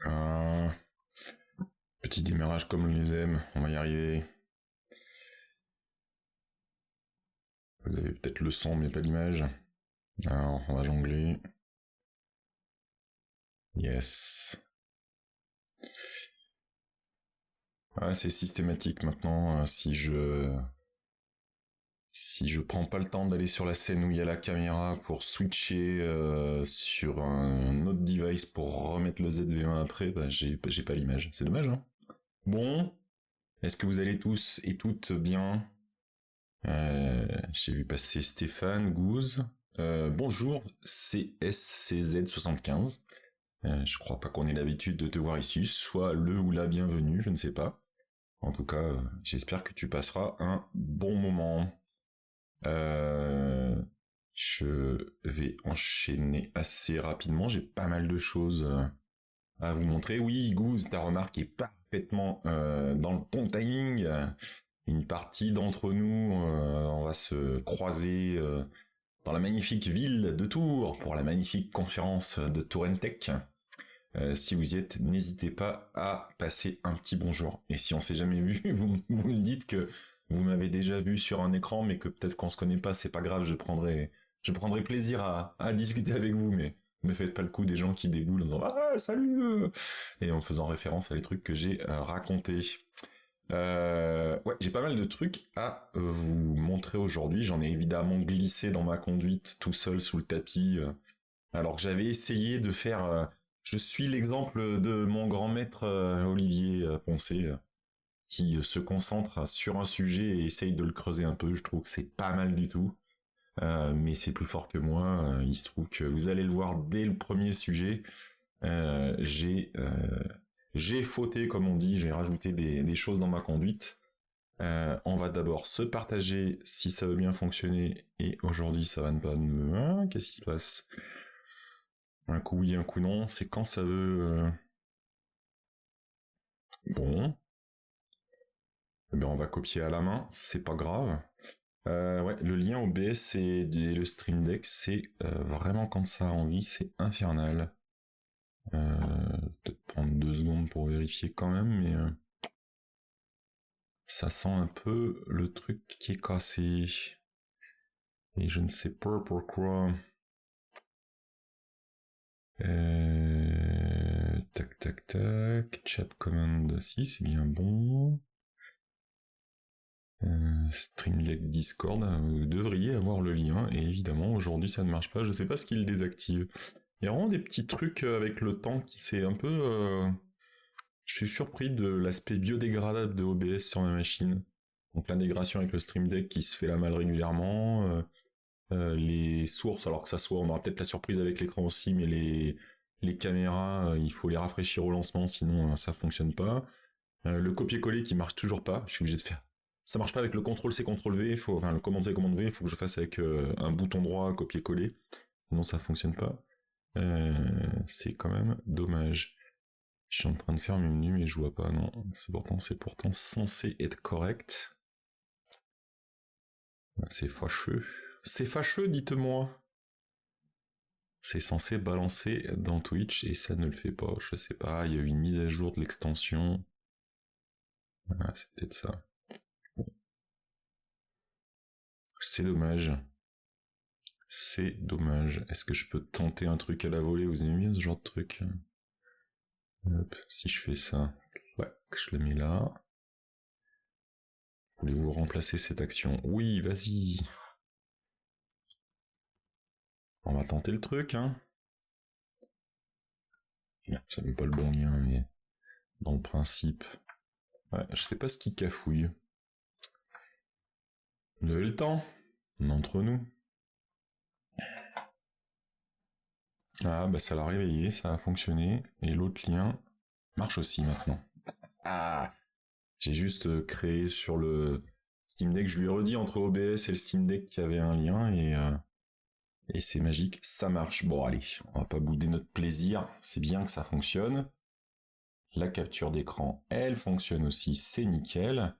Un petit démarrage comme on les aime, on va y arriver. Vous avez peut-être le son mais pas l'image. Alors, on va jongler. Yes. Ah, c'est systématique maintenant. Si je prends pas le temps d'aller sur la scène où il y a la caméra pour switcher sur un autre device pour remettre le ZV1 après, bah j'ai pas l'image. C'est dommage, hein. Bon, est-ce que vous allez tous et toutes bien? J'ai vu passer Stéphane, Gouze. Bonjour, CSCZ75. Je crois pas qu'on ait l'habitude de te voir ici, soit le ou la bienvenue, je ne sais pas. En tout cas, j'espère que tu passeras un bon moment. Je vais enchaîner assez rapidement, j'ai pas mal de choses à vous montrer. Oui, Gouze, ta remarque est parfaitement dans le bon timing. Une partie d'entre nous, on va se croiser dans la magnifique ville de Tours pour la magnifique conférence de Tourentech. Si vous y êtes, n'hésitez pas à passer un petit bonjour. Et si on s'est jamais vu, vous me dites que vous m'avez déjà vu sur un écran, mais que peut-être qu'on se connaît pas, c'est pas grave, je prendrai plaisir à discuter avec vous, mais ne faites pas le coup des gens qui déboulent en disant ah salut et en faisant référence à les trucs que j'ai racontés. Ouais, j'ai pas mal de trucs à vous montrer aujourd'hui. J'en ai évidemment glissé dans ma conduite tout seul sous le tapis, alors que j'avais essayé de faire. Je suis l'exemple de mon grand maître Olivier Poncé, qui se concentre sur un sujet et essaye de le creuser un peu. Je trouve que c'est pas mal du tout. Mais c'est plus fort que moi. Il se trouve que vous allez le voir dès le premier sujet. Euh, j'ai euh, j'ai fauté, comme on dit, j'ai rajouté des choses dans ma conduite. On va d'abord se partager si ça veut bien fonctionner. Et aujourd'hui, ça va ne pas me... Ah, qu'est-ce qui se passe? Un coup oui, un coup non. C'est quand ça veut... Bon. Eh bien, on va copier à la main. C'est pas grave. Ouais, le lien OBS et le Stream Deck, c'est vraiment quand ça a envie, c'est infernal. Peut-être prendre 2 secondes pour vérifier quand même, mais ça sent un peu le truc qui est cassé. Et je ne sais pas pourquoi. Tac tac tac. Chat command, si c'est bien bon. Stream Deck Discord, vous devriez avoir le lien. Et évidemment, aujourd'hui ça ne marche pas. Je sais pas ce qu'il désactive. Il y a vraiment des petits trucs avec le temps qui c'est un peu... Je suis surpris de l'aspect biodégradable de OBS sur ma machine. Donc l'intégration avec le Stream Deck qui se fait la malle régulièrement. Les sources, alors que ça soit... On aura peut-être la surprise avec l'écran aussi, mais les caméras, il faut les rafraîchir au lancement, sinon ça fonctionne pas. Le copier-coller qui marche toujours pas. Je suis obligé de faire... Ça marche pas avec le CTRL-C, CTRL-V, enfin le commande-C, commande-V, il faut que je fasse avec un bouton droit, copier-coller. Sinon ça fonctionne pas. C'est quand même dommage. Je suis en train de faire mes menus mais je vois pas, non. C'est pourtant censé être correct. C'est fâcheux. C'est fâcheux, dites-moi. C'est censé balancer dans Twitch et ça ne le fait pas. Je sais pas, il y a eu une mise à jour de l'extension. Ah, c'est peut-être ça. C'est dommage. C'est dommage. Est-ce que je peux tenter un truc à la volée? Vous aimez bien ce genre de truc? Hop, si je fais ça, ouais, je le mets là. Voulez-vous remplacer cette action? Oui, vas-y. On va tenter le truc, hein. Ça n'est pas le bon lien, mais dans le principe... Ouais, je sais pas ce qui cafouille. Vous avez le temps? Entre nous. Ah, bah ça l'a réveillé, ça a fonctionné. Et l'autre lien marche aussi maintenant. Ah, j'ai juste créé sur le Steam Deck, je lui ai redit entre OBS et le Steam Deck qu'il y avait un lien et c'est magique, ça marche. Bon allez, on va pas bouder notre plaisir, c'est bien que ça fonctionne. La capture d'écran, elle fonctionne aussi, c'est nickel.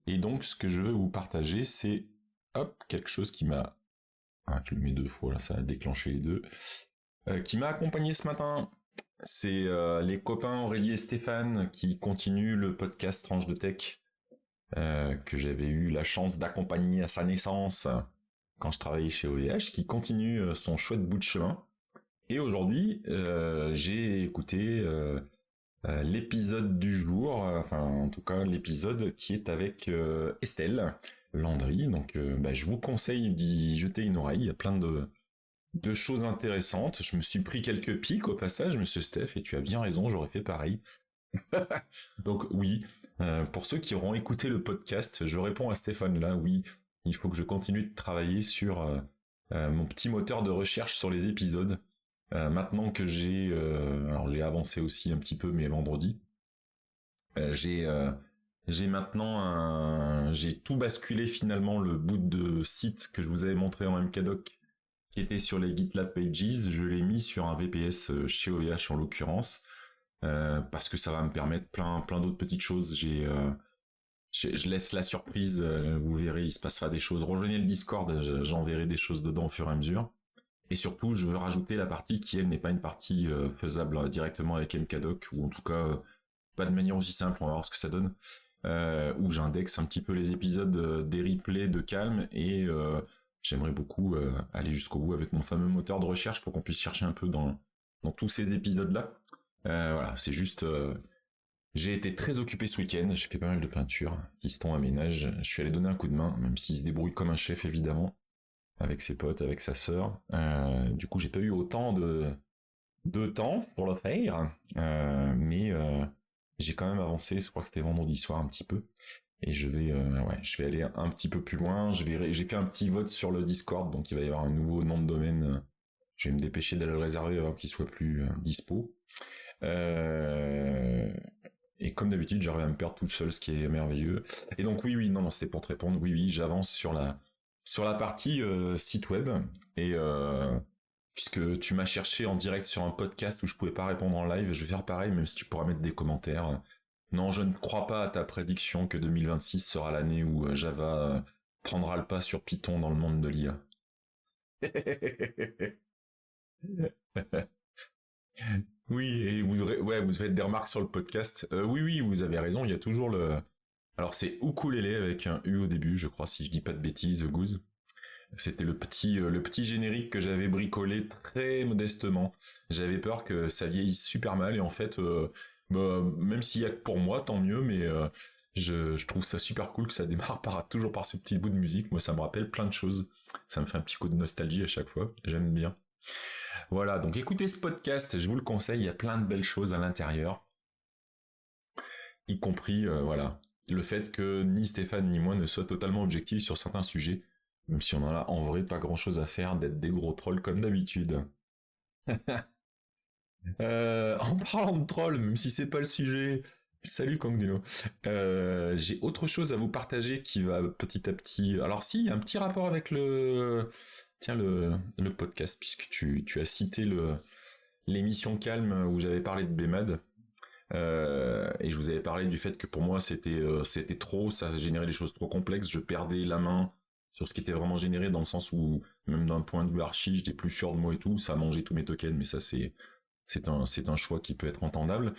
Et donc ce que je veux vous partager, c'est hop, quelque chose qui m'a... Ah, je le mets 2 fois, là ça a déclenché les deux. Qui m'a accompagné ce matin. C'est les copains Aurélie et Stéphane qui continuent le podcast Tranche de Tech, que j'avais eu la chance d'accompagner à sa naissance quand je travaillais chez OVH, qui continue son chouette bout de chemin. Et aujourd'hui, j'ai écouté l'épisode du jour, enfin en tout cas l'épisode qui est avec Estelle Landry. Donc je vous conseille d'y jeter une oreille, il y a plein de choses intéressantes. Je me suis pris quelques pics au passage, monsieur Steph, et tu as bien raison, j'aurais fait pareil. Donc oui, pour ceux qui auront écouté le podcast, je réponds à Stéphane là, oui, il faut que je continue de travailler sur mon petit moteur de recherche sur les épisodes. Maintenant que alors j'ai avancé aussi un petit peu, mais vendredi, euh, j'ai euh, j'ai maintenant j'ai tout basculé finalement le bout de site que je vous avais montré en MKDoc, qui était sur les GitLab Pages, je l'ai mis sur un VPS chez OVH en l'occurrence, parce que ça va me permettre plein d'autres petites choses. Je laisse la surprise, vous verrez, il se passera des choses. Rejoignez le Discord, j'enverrai des choses dedans au fur et à mesure. Et surtout, je veux rajouter la partie qui, elle, n'est pas une partie faisable directement avec MKDoc, ou en tout cas, pas de manière aussi simple, on va voir ce que ça donne, où j'indexe un petit peu les épisodes des replays de Calme, et j'aimerais beaucoup aller jusqu'au bout avec mon fameux moteur de recherche pour qu'on puisse chercher un peu dans tous ces épisodes-là. Voilà, c'est juste... j'ai été très occupé ce week-end, j'ai fait pas mal de peinture, Piston aménage, je suis allé donner un coup de main, même s'il se débrouille comme un chef évidemment, avec ses potes, avec sa sœur. Du coup, j'ai pas eu autant de temps pour le faire, mais j'ai quand même avancé. Je crois que c'était vendredi soir un petit peu, et je vais aller un petit peu plus loin. J'ai fait un petit vote sur le Discord, donc il va y avoir un nouveau nom de domaine. Je vais me dépêcher d'aller le réserver avant qu'il soit plus dispo. Euh, et comme d'habitude, j'arrive à me perdre toute seule, ce qui est merveilleux. Et donc oui, non, c'était pour te répondre. Oui, j'avance sur la partie site web. Et puisque tu m'as cherché en direct sur un podcast où je pouvais pas répondre en live, je vais faire pareil, même si tu pourras mettre des commentaires. Non, je ne crois pas à ta prédiction que 2026 sera l'année où Java prendra le pas sur Python dans le monde de l'IA. Oui, et vous faites des remarques sur le podcast. Oui, vous avez raison, il y a toujours le... Alors c'est ukulélé avec un U au début, je crois, si je dis pas de bêtises, Goose. C'était le petit générique que j'avais bricolé très modestement. J'avais peur que ça vieillisse super mal, et en fait, même s'il y a que pour moi, tant mieux, mais je trouve ça super cool que ça démarre toujours par ce petit bout de musique. Moi, ça me rappelle plein de choses. Ça me fait un petit coup de nostalgie à chaque fois. J'aime bien. Voilà, donc écoutez ce podcast, je vous le conseille, il y a plein de belles choses à l'intérieur, y compris, voilà, le fait que ni Stéphane ni moi ne soient totalement objectifs sur certains sujets, même si on en a en vrai pas grand chose à faire d'être des gros trolls comme d'habitude. En parlant de trolls, même si c'est pas le sujet, salut Kangdino. J'ai autre chose à vous partager qui va petit à petit... Alors si, il y a un petit rapport avec le podcast, puisque tu as cité l'émission Calme où j'avais parlé de BMAD. Et je vous avais parlé du fait que pour moi c'était trop, ça générait des choses trop complexes, je perdais la main sur ce qui était vraiment généré, dans le sens où même d'un point de vue archi, j'étais plus sûr de moi et tout, ça mangeait tous mes tokens, mais ça c'est un choix qui peut être entendable.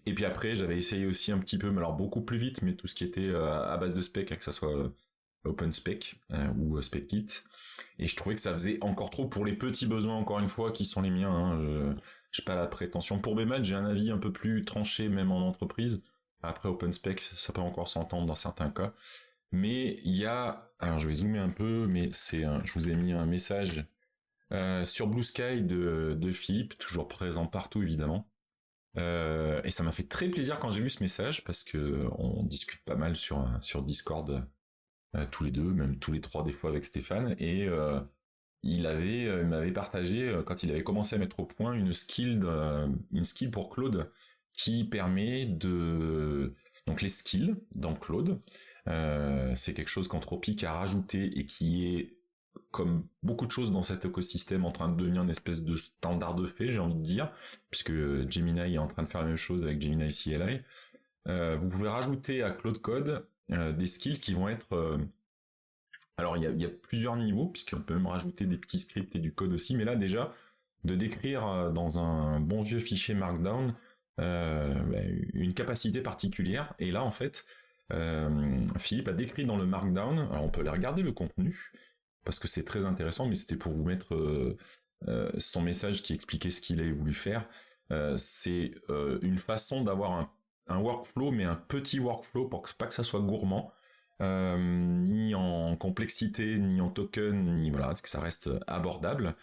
Et puis après j'avais essayé aussi un petit peu, mais alors beaucoup plus vite, mais tout ce qui était à base de spec, que ça soit OpenSpec ou SpecKit, et je trouvais que ça faisait encore trop pour les petits besoins, encore une fois, qui sont les miens, hein. J'ai pas la prétention. Pour BMAT, j'ai un avis un peu plus tranché, même en entreprise. Après OpenSpec, ça peut encore s'entendre dans certains cas. Mais il y a... Alors je vais zoomer un peu, mais je vous ai mis un message sur Blue Sky de Philippe, toujours présent partout évidemment. Et ça m'a fait très plaisir quand j'ai vu ce message, parce que on discute pas mal sur Discord, tous les deux, même tous les trois des fois avec Stéphane, et il m'avait partagé, quand il avait commencé à mettre au point une skill pour Claude qui permet donc les skills dans Claude, c'est quelque chose qu'Anthropic a rajouté et qui est, comme beaucoup de choses dans cet écosystème, en train de devenir une espèce de standard de fait, j'ai envie de dire, puisque Gemini est en train de faire la même chose avec Gemini CLI. Vous pouvez rajouter à Claude Code des skills qui vont être... alors il y a plusieurs niveaux, puisqu'on peut même rajouter des petits scripts et du code aussi, mais là déjà, de décrire dans un bon vieux fichier Markdown une capacité particulière. Et là, en fait, Philippe a décrit dans le Markdown, alors on peut aller regarder le contenu, parce que c'est très intéressant, mais c'était pour vous mettre son message qui expliquait ce qu'il avait voulu faire. C'est une façon d'avoir un workflow, mais un petit workflow pour pas que ça soit gourmand, ni en complexité, ni en token, ni voilà, que ça reste abordable.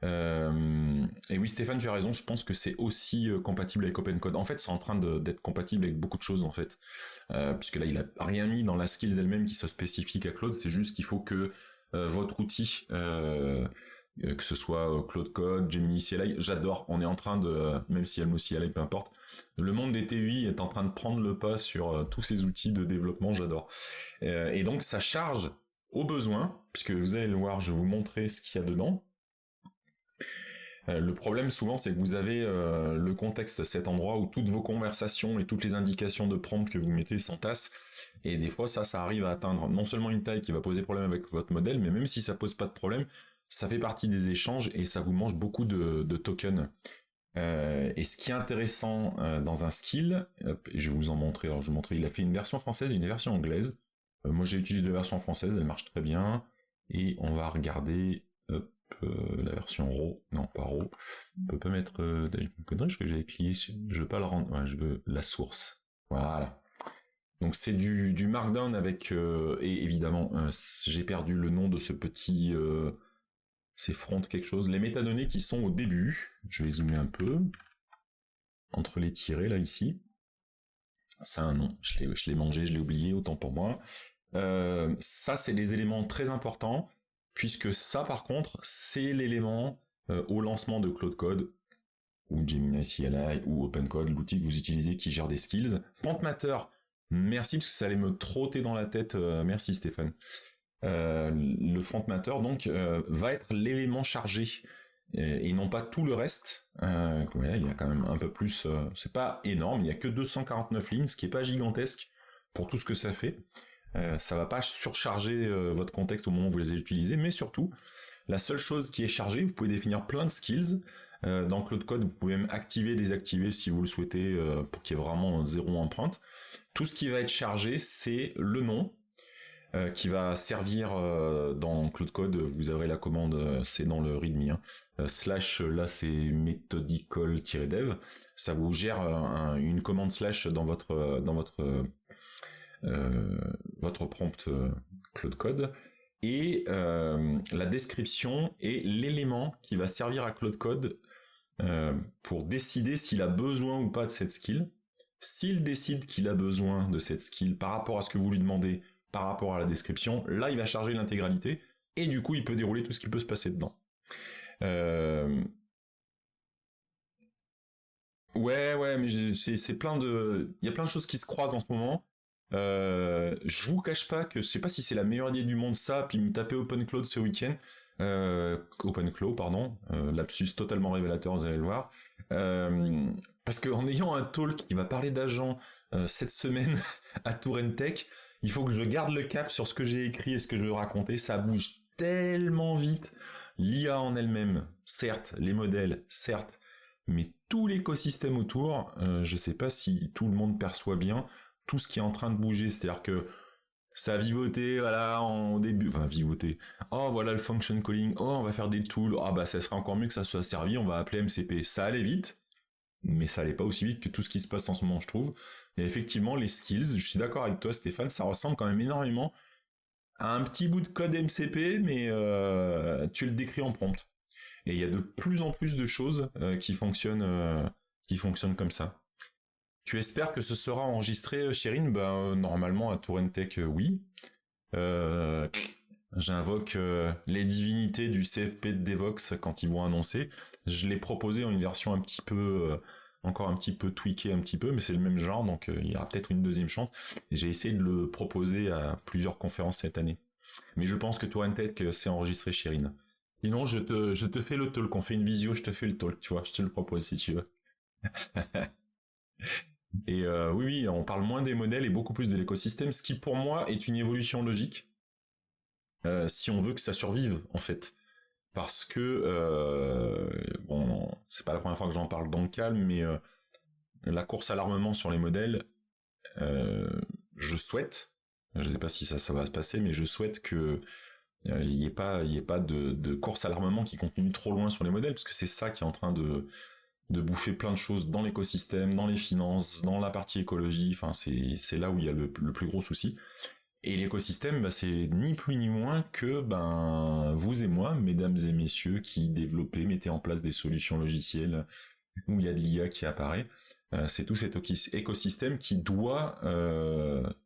Et oui, Stéphane, tu as raison, je pense que c'est aussi compatible avec OpenCode. En fait, c'est en train d'être compatible avec beaucoup de choses, en fait. Puisque là, il a rien mis dans la skills elle-même qui soit spécifique à Claude, c'est juste qu'il faut que votre outil, que ce soit Claude Code, Gemini CLI, j'adore, on est en train de, même si Almo CLI, peu importe, le monde des TUI est en train de prendre le pas sur tous ces outils de développement, j'adore. Et donc, ça charge au besoin, puisque vous allez le voir, je vais vous montrer ce qu'il y a dedans. Le problème souvent c'est que vous avez le contexte, cet endroit où toutes vos conversations et toutes les indications de prompt que vous mettez s'entassent, et des fois ça arrive à atteindre non seulement une taille qui va poser problème avec votre modèle, mais même si ça pose pas de problème, ça fait partie des échanges et ça vous mange beaucoup de tokens. Et ce qui est intéressant dans un skill, et je vais vous en montrer, alors je vais vous montrer, il a fait une version française et une version anglaise. Moi j'ai utilisé la version française, elle marche très bien, et on va regarder la version RAW, non pas RAW, on peut pas mettre ce que j'avais cliqué sur, je veux pas le rendre, ouais, je veux la source, voilà. Donc c'est du markdown avec, et évidemment j'ai perdu le nom de ce petit, c'est front quelque chose, les métadonnées qui sont au début, je vais zoomer un peu, entre les tirets là ici, ça a un nom, je l'ai mangé, je l'ai oublié, autant pour moi. Ça c'est des éléments très importants, puisque ça par contre c'est l'élément au lancement de Claude Code ou Gemini CLI ou OpenCode, l'outil que vous utilisez qui gère des skills. Front Matter, merci parce que ça allait me trotter dans la tête, merci Stéphane. Le Front Matter donc va être l'élément chargé et non pas tout le reste. Ouais, il y a quand même un peu plus, c'est pas énorme, il y a que 249 lignes, ce qui est pas gigantesque pour tout ce que ça fait. Ça va pas surcharger votre contexte au moment où vous les utilisez, mais surtout, la seule chose qui est chargée, vous pouvez définir plein de skills. Dans Claude Code, vous pouvez même activer, désactiver si vous le souhaitez, pour qu'il y ait vraiment zéro empreinte. Tout ce qui va être chargé, c'est le nom, qui va servir dans Claude Code. Vous aurez la commande, c'est dans le README, slash, là c'est methodical-dev. Ça vous gère une commande slash dans votre prompt Claude Code, et la description est l'élément qui va servir à Claude Code pour décider s'il a besoin ou pas de cette skill. S'il décide qu'il a besoin de cette skill par rapport à ce que vous lui demandez, par rapport à la description, là il va charger l'intégralité, et du coup il peut dérouler tout ce qui peut se passer dedans. Ouais, mais c'est plein de... Il y a plein de choses qui se croisent en ce moment. Je vous cache pas que je sais pas si c'est la meilleure idée du monde ça, puis me taper OpenCloud ce week-end, OpenCloud pardon, lapsus totalement révélateur, vous allez le voir, parce qu'en ayant un talk qui va parler d'agents cette semaine à Tourentech, il faut que je garde le cap sur ce que j'ai écrit et ce que je veux raconter, ça bouge tellement vite, l'IA en elle-même, certes, les modèles, certes, mais tout l'écosystème autour, je sais pas si tout le monde perçoit bien tout ce qui est en train de bouger, c'est-à-dire que ça a vivoté, voilà, en début, enfin vivoté, oh voilà le function calling, oh on va faire des tools, ah bah ça serait encore mieux que ça soit servi, on va appeler MCP, ça allait vite, mais ça allait pas aussi vite que tout ce qui se passe en ce moment je trouve, et effectivement les skills, je suis d'accord avec toi Stéphane, ça ressemble quand même énormément à un petit bout de code MCP, mais tu le décris en prompt, et il y a de plus en plus de choses qui fonctionnent comme ça. Tu espères que ce sera enregistré, Chérine? Normalement, à Tourentech, oui. J'invoque les divinités du CFP de Devox quand ils vont annoncer. Je l'ai proposé en une version un petit peu, encore un petit peu tweakée un petit peu, mais c'est le même genre, donc il y aura peut-être une deuxième chance. Et j'ai essayé de le proposer à plusieurs conférences cette année. Mais je pense que Tourentech, c'est enregistré, Chérine. Sinon, je te fais le talk, on fait une visio, je te fais le talk, tu vois, je te le propose si tu veux. Et oui, on parle moins des modèles et beaucoup plus de l'écosystème, ce qui pour moi est une évolution logique, si on veut que ça survive en fait. Parce que, bon, c'est pas la première fois que j'en parle dans le calme, mais la course à l'armement sur les modèles, je souhaite, je sais pas si ça va se passer, mais je souhaite que il y ait pas de course à l'armement qui continue trop loin sur les modèles, parce que c'est ça qui est en train de bouffer plein de choses dans l'écosystème, dans les finances, dans la partie écologie. Enfin, c'est là où il y a le plus gros souci. Et l'écosystème, bah, c'est ni plus ni moins que vous et moi, mesdames et messieurs, qui développez, mettez en place des solutions logicielles où il y a de l'IA qui apparaît. C'est tout cet écosystème qui doit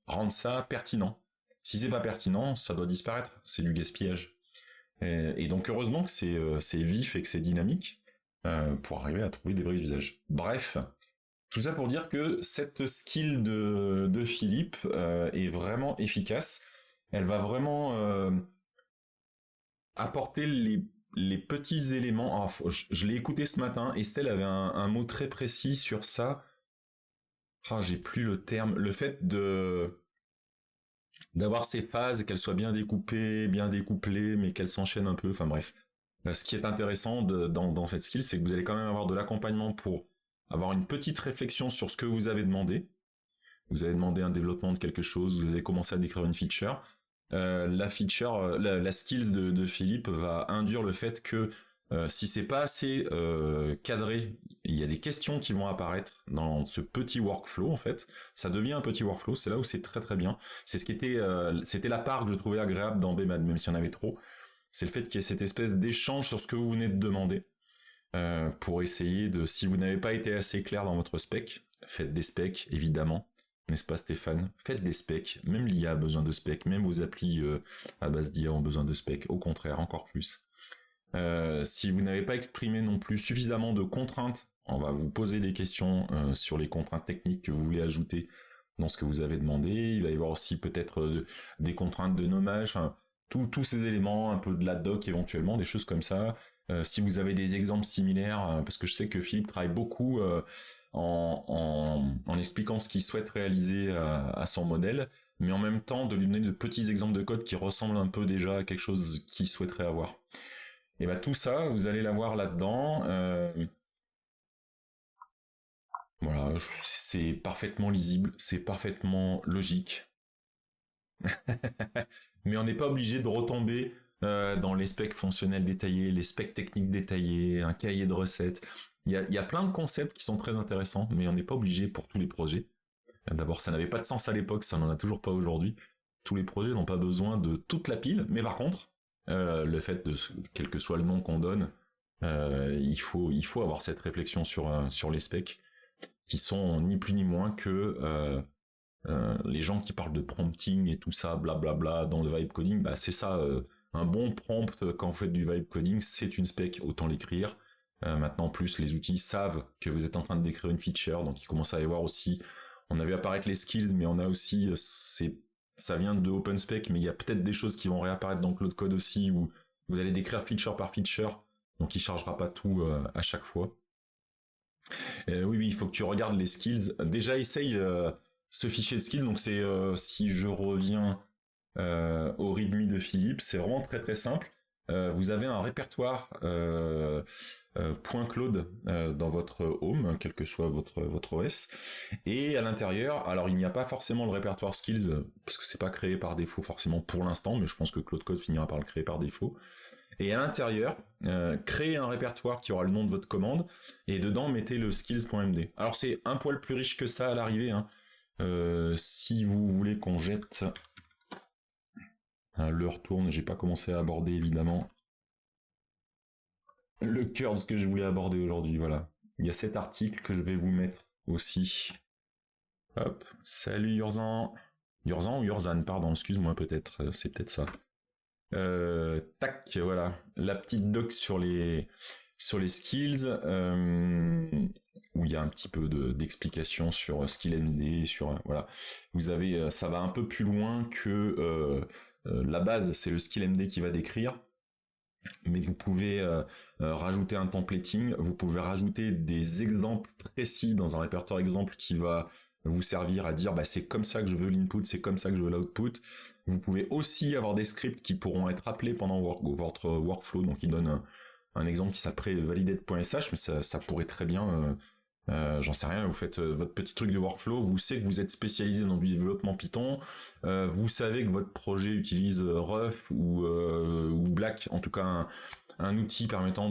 rendre ça pertinent. Si c'est pas pertinent, ça doit disparaître. C'est du gaspillage. Et donc heureusement que c'est vif et que c'est dynamique pour arriver à trouver des vrais usages. Bref, tout ça pour dire que cette skill de Philippe est vraiment efficace. Elle va vraiment apporter les petits éléments. Ah, je l'ai écouté ce matin. Estelle avait un mot très précis sur ça. Ah, j'ai plus le terme. Le fait d'avoir ces phases, qu'elles soient bien découpées, bien découplées, mais qu'elles s'enchaînent un peu. Enfin bref. Ce qui est intéressant dans cette skill, c'est que vous allez quand même avoir de l'accompagnement pour avoir une petite réflexion sur ce que vous avez demandé. Vous avez demandé un développement de quelque chose, vous avez commencé à décrire une feature. La skills de Philippe va induire le fait que si c'est pas assez cadré, il y a des questions qui vont apparaître dans ce petit workflow en fait. Ça devient un petit workflow, c'est là où c'est très très bien. C'est ce qui était, c'était la part que je trouvais agréable dans BMAD, même s'il y en avait trop. C'est le fait qu'il y ait cette espèce d'échange sur ce que vous venez de demander. Pour essayer de, si vous n'avez pas été assez clair dans votre spec, faites des specs, évidemment, n'est-ce pas Stéphane? Faites des specs, même l'IA a besoin de specs, même vos applis à base d'IA ont besoin de specs, au contraire, encore plus. Si vous n'avez pas exprimé non plus suffisamment de contraintes, on va vous poser des questions sur les contraintes techniques que vous voulez ajouter dans ce que vous avez demandé. Il va y avoir aussi peut-être des contraintes de nommage, enfin, tous ces éléments, un peu de la doc éventuellement, des choses comme ça. Si vous avez des exemples similaires, parce que je sais que Philippe travaille beaucoup en expliquant ce qu'il souhaite réaliser à son modèle, mais en même temps de lui donner de petits exemples de code qui ressemblent un peu déjà à quelque chose qu'il souhaiterait avoir. Et bah tout ça, vous allez l'avoir là-dedans. Voilà, c'est parfaitement lisible, c'est parfaitement logique. Mais on n'est pas obligé de retomber dans les specs fonctionnels détaillés, les specs techniques détaillés, un cahier de recettes. Il y a plein de concepts qui sont très intéressants, mais on n'est pas obligé pour tous les projets. D'abord, ça n'avait pas de sens à l'époque, ça n'en a toujours pas aujourd'hui. Tous les projets n'ont pas besoin de toute la pile, mais par contre, le fait de, quel que soit le nom qu'on donne, il faut avoir cette réflexion sur les specs, qui sont ni plus ni moins que les gens qui parlent de prompting et tout ça, blablabla, dans le vibe coding, bah c'est ça, un bon prompt quand vous faites du vibe coding, c'est une spec, autant l'écrire. Maintenant, en plus, les outils savent que vous êtes en train de décrire une feature, donc ils commencent à y voir aussi. On a vu apparaître les skills, mais on a aussi, ça vient de OpenSpec, mais il y a peut-être des choses qui vont réapparaître dans Claude Code aussi, où vous allez décrire feature par feature, donc il chargera pas tout à chaque fois. Oui, il faut que tu regardes les skills. Déjà, essaye ce fichier de skills. Donc c'est si je reviens au README de Philippe, c'est vraiment très très simple. Vous avez un répertoire .claude dans votre home, quel que soit votre OS, et à l'intérieur, alors il n'y a pas forcément le répertoire skills parce que c'est pas créé par défaut forcément pour l'instant, mais je pense que Claude Code finira par le créer par défaut. Et à l'intérieur, créez un répertoire qui aura le nom de votre commande, et dedans mettez le skills.md. Alors c'est un poil plus riche que ça à l'arrivée, hein. Si vous voulez qu'on jette... l'heure tourne, j'ai pas commencé à aborder évidemment le cœur de ce que je voulais aborder aujourd'hui, voilà. Il y a cet article que je vais vous mettre aussi. Hop, salut Yurzan. Yurzan ou Yurzan, pardon, excuse-moi peut-être, c'est peut-être ça. Tac, voilà, la petite doc sur les skills, où il y a un petit peu d'explication sur SkillMD, sur voilà. Vous avez, ça va un peu plus loin que la base, c'est le SkillMD qui va décrire, mais vous pouvez rajouter un templating, vous pouvez rajouter des exemples précis dans un répertoire exemple qui va vous servir à dire bah c'est comme ça que je veux l'input, c'est comme ça que je veux l'output. Vous pouvez aussi avoir des scripts qui pourront être appelés pendant votre workflow, donc qui donnent un exemple qui s'appelait validate.sh, mais ça pourrait très bien, j'en sais rien, vous faites votre petit truc de workflow, vous savez que vous êtes spécialisé dans du développement Python, vous savez que votre projet utilise Ruf ou Black, en tout cas un outil permettant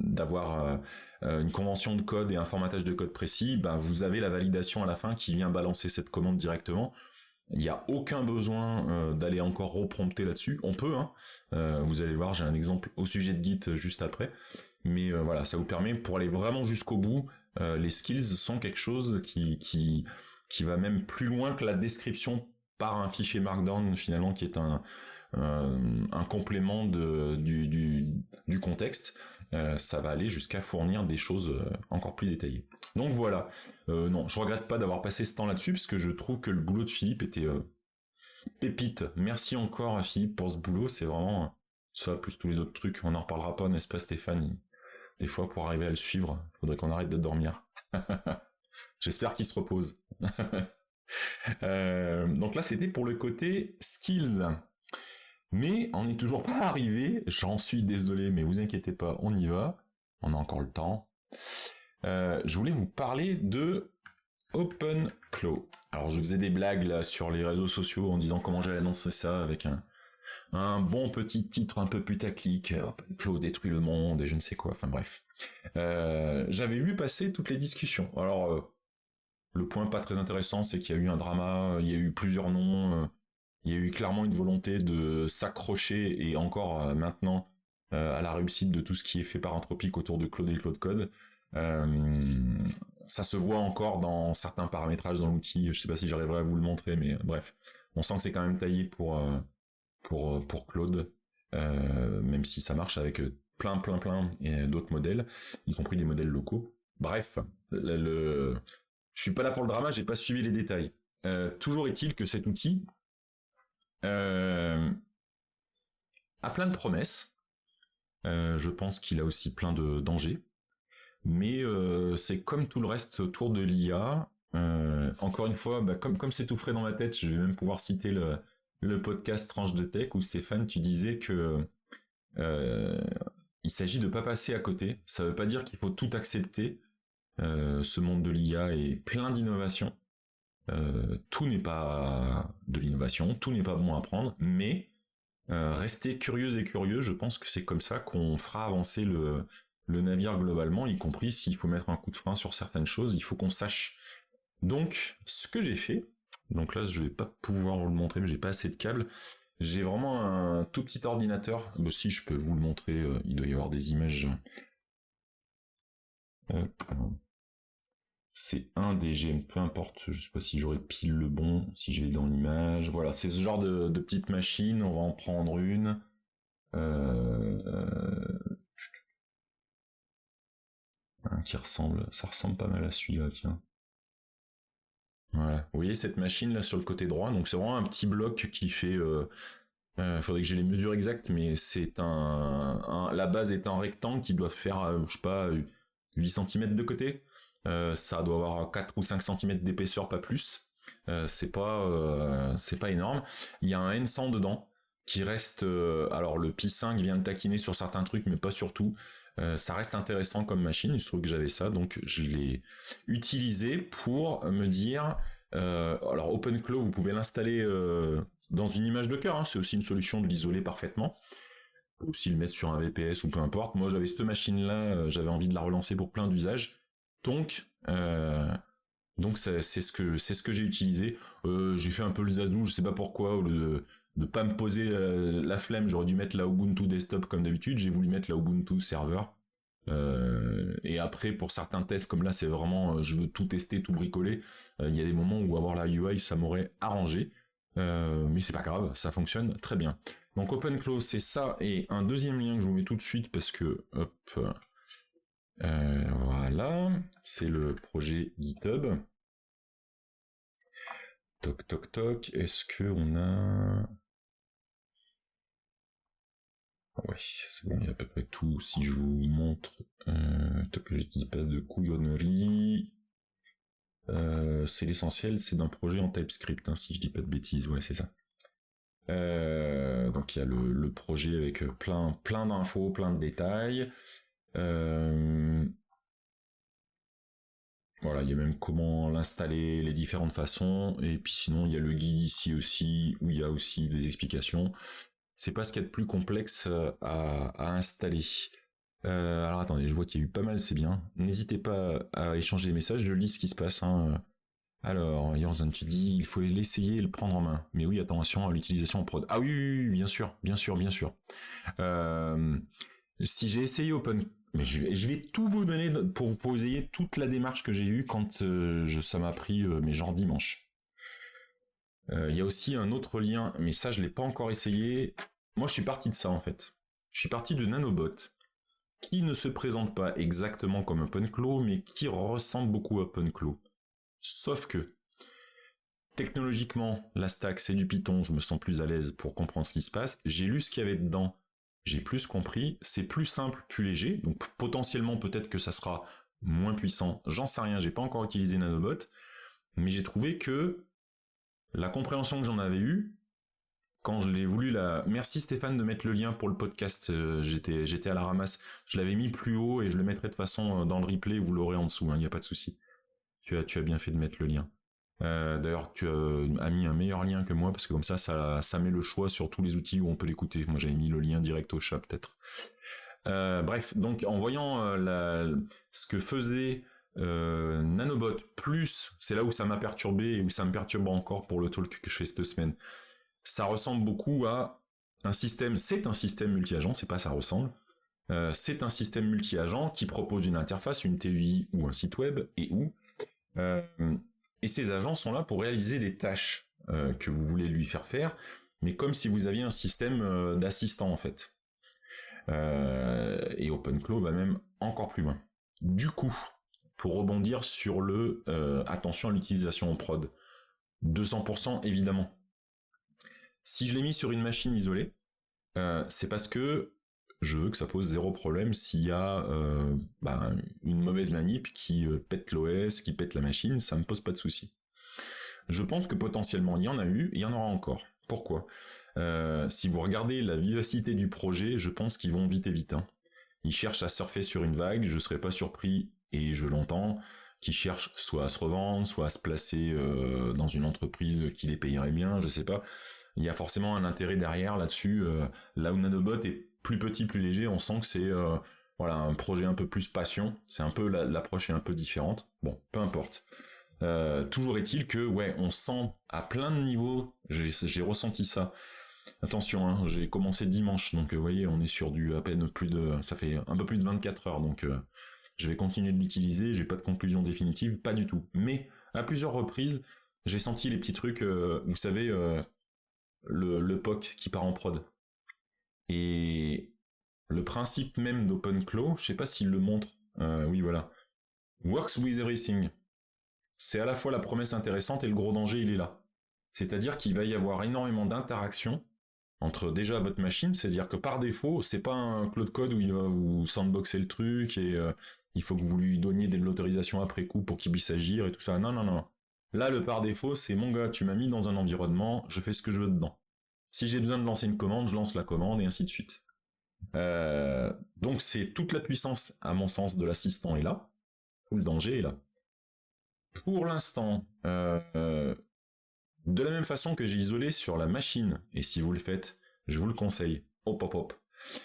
d'avoir une convention de code et un formatage de code précis, ben vous avez la validation à la fin qui vient balancer cette commande directement. Il n'y a aucun besoin d'aller encore reprompter là-dessus. On peut, hein. Vous allez voir, j'ai un exemple au sujet de Git juste après. Mais voilà, ça vous permet, pour aller vraiment jusqu'au bout, les skills sont quelque chose qui va même plus loin que la description par un fichier Markdown, finalement, qui est un complément du contexte. Ça va aller jusqu'à fournir des choses encore plus détaillées. Donc voilà, non, je regrette pas d'avoir passé ce temps là-dessus, parce que je trouve que le boulot de Philippe était pépite. Merci encore à Philippe pour ce boulot, c'est vraiment ça, plus tous les autres trucs, on n'en reparlera pas, n'est-ce pas Stéphane? Des fois, pour arriver à le suivre, faudrait qu'on arrête de dormir. J'espère qu'il se repose. Donc là, c'était pour le côté skills. Mais on n'est toujours pas arrivé, j'en suis désolé, mais vous inquiétez pas, on y va, on a encore le temps. Je voulais vous parler de OpenClaw. Alors je faisais des blagues là sur les réseaux sociaux en disant comment j'allais annoncer ça avec un bon petit titre un peu putaclic, OpenClaw détruit le monde et je ne sais quoi, enfin bref. J'avais vu passer toutes les discussions. Alors le point pas très intéressant, c'est qu'il y a eu un drama, il y a eu plusieurs noms, il y a eu clairement une volonté de s'accrocher, et encore maintenant, à la réussite de tout ce qui est fait par Anthropic autour de Claude et Claude Code. Ça se voit encore dans certains paramétrages dans l'outil, je sais pas si j'arriverai à vous le montrer, mais bref. On sent que c'est quand même taillé pour Claude, même si ça marche avec plein et d'autres modèles, y compris des modèles locaux. Bref, je suis pas là pour le drama, j'ai pas suivi les détails. Toujours est-il que cet outil a plein de promesses. Je pense qu'il a aussi plein de dangers. Mais c'est comme tout le reste autour de l'IA. Encore une fois, comme c'est tout frais dans ma tête, je vais même pouvoir citer le podcast Tranche de Tech où Stéphane, tu disais que il s'agit de pas passer à côté. Ça veut pas dire qu'il faut tout accepter. Ce monde de l'IA est plein d'innovations. Tout n'est pas de l'innovation, tout n'est pas bon à prendre, mais restez curieux et curieux, je pense que c'est comme ça qu'on fera avancer le navire globalement, y compris s'il faut mettre un coup de frein sur certaines choses, il faut qu'on sache. Donc, ce que j'ai fait, donc là je vais pas pouvoir vous le montrer, mais j'ai pas assez de câbles, j'ai vraiment un tout petit ordinateur, si je peux vous le montrer, il doit y avoir des images. C'est un des GM, peu importe, je sais pas si j'aurai pile le bon, si je vais dans l'image, voilà, c'est ce genre de petite machine, on va en prendre une. Qui ressemble, ça ressemble pas mal à celui-là, tiens. Voilà, vous voyez cette machine là sur le côté droit, donc c'est vraiment un petit bloc qui fait... faudrait que j'ai les mesures exactes, mais c'est la base est un rectangle qui doit faire, je sais pas, 8 cm de côté. Ça doit avoir 4 ou 5 cm d'épaisseur, pas plus. C'est pas énorme. Il y a un N100 dedans qui reste... alors le Pi 5 vient de taquiner sur certains trucs, mais pas sur tout. Ça reste intéressant comme machine, il se trouve que j'avais ça, donc je l'ai utilisé pour me dire... alors OpenClaw, vous pouvez l'installer dans une image Docker, hein, c'est aussi une solution de l'isoler parfaitement. Ou s'il le mettre sur un VPS ou peu importe. Moi j'avais cette machine-là, j'avais envie de la relancer pour plein d'usages. Donc c'est ce que j'ai utilisé. J'ai fait un peu le zazou, je sais pas pourquoi, au lieu de pas me poser la flemme, j'aurais dû mettre la Ubuntu desktop comme d'habitude, j'ai voulu mettre la Ubuntu serveur. Et après pour certains tests comme là c'est vraiment je veux tout tester, tout bricoler, il y a des moments où avoir la UI ça m'aurait arrangé, mais c'est pas grave, ça fonctionne très bien. Donc OpenClaw c'est ça, et un deuxième lien que je vous mets tout de suite parce que hop, voilà, c'est le projet GitHub. Toc toc toc, est-ce que on a... Ouais, c'est bon, il y a à peu près tout. Si je vous montre, tant que je dis pas de couillonnerie, c'est l'essentiel, c'est d'un projet en TypeScript, hein, si je dis pas de bêtises, ouais, c'est ça. Donc il y a le projet avec plein d'infos, plein de détails. Voilà, il y a même comment l'installer, les différentes façons, et puis sinon il y a le guide ici aussi, où il y a aussi des explications. C'est pas ce qu'il y a de plus complexe à installer. Alors attendez, je vois qu'il y a eu pas mal, c'est bien. N'hésitez pas à échanger des messages, je lis ce qui se passe. Hein. Alors, Yorzan, tu dis, il faut l'essayer et le prendre en main. Mais oui, attention à l'utilisation en prod. Ah oui, bien sûr, bien sûr, bien sûr. Si j'ai essayé Open... Mais je vais tout vous donner pour que vous ayez toute la démarche que j'ai eue quand ça m'a pris mes genre dimanche. Il y a aussi un autre lien, mais ça je l'ai pas encore essayé. Moi je suis parti de ça en fait. Je suis parti de Nanobot, qui ne se présente pas exactement comme OpenClaw, mais qui ressemble beaucoup à OpenClaw. Sauf que, technologiquement, la stack c'est du Python, je me sens plus à l'aise pour comprendre ce qui se passe. J'ai lu ce qu'il y avait dedans, j'ai plus compris, c'est plus simple, plus léger, donc potentiellement peut-être que ça sera moins puissant, j'en sais rien, j'ai pas encore utilisé Nanobot, mais j'ai trouvé que la compréhension que j'en avais eue, quand je l'ai voulu Merci Stéphane de mettre le lien pour le podcast, j'étais à la ramasse, je l'avais mis plus haut et je le mettrai de toute façon dans le replay, vous l'aurez en dessous, il n'y a pas de souci. Tu as bien fait de mettre le lien. D'ailleurs, tu as mis un meilleur lien que moi, parce que comme ça met le choix sur tous les outils où on peut l'écouter. Moi, j'avais mis le lien direct au chat, peut-être. Bref, donc en voyant ce que faisait Nanobot, plus, c'est là où ça m'a perturbé et où ça me perturbe encore pour le talk que je fais cette semaine. Ça ressemble beaucoup à un système, c'est un système multi-agent, c'est pas ça ressemble. C'est un système multi-agent qui propose une interface, une TUI ou un site web, et ces agents sont là pour réaliser des tâches que vous voulez lui faire, mais comme si vous aviez un système d'assistant en fait. Et OpenClaw va même encore plus loin. Du coup, pour rebondir sur attention à l'utilisation en prod, 200% évidemment. Si je l'ai mis sur une machine isolée, c'est parce que je veux que ça pose zéro problème s'il y a une mauvaise manip qui pète l'OS, qui pète la machine, ça me pose pas de souci. Je pense que potentiellement il y en a eu, et il y en aura encore. Pourquoi ? Si vous regardez la vivacité du projet, je pense qu'ils vont vite et vite. Hein. Ils cherchent à surfer sur une vague, je serais pas surpris, et je l'entends, qu'ils cherchent soit à se revendre, soit à se placer dans une entreprise qui les payerait bien, je sais pas. Il y a forcément un intérêt derrière là-dessus. Là où Nanobot est plus petit, plus léger, on sent que c'est un projet un peu plus passion. C'est un peu l'approche est un peu différente. Bon, peu importe. Toujours est-il que on sent à plein de niveaux. J'ai ressenti ça. Attention, hein, j'ai commencé dimanche, donc vous voyez, on est sur à peine ça fait un peu plus de 24 heures, donc je vais continuer de l'utiliser. J'ai pas de conclusion définitive, pas du tout. Mais à plusieurs reprises, j'ai senti les petits trucs. Vous savez. Le POC qui part en prod. Et le principe même d'OpenClaw, je sais pas s'il le montre, oui voilà, works with everything. C'est à la fois la promesse intéressante et le gros danger, il est là. C'est-à-dire qu'il va y avoir énormément d'interactions entre déjà votre machine, c'est-à-dire que par défaut, c'est pas un Cloud Code où il va vous sandboxer le truc et il faut que vous lui donniez de l'autorisation après coup pour qu'il puisse agir et tout ça. Non. Là, le par défaut, c'est mon gars, tu m'as mis dans un environnement, je fais ce que je veux dedans. Si j'ai besoin de lancer une commande, je lance la commande et ainsi de suite. Donc c'est toute la puissance, à mon sens, de l'assistant est là. Tout le danger est là. Pour l'instant, de la même façon que j'ai isolé sur la machine, et si vous le faites, je vous le conseille. Hop.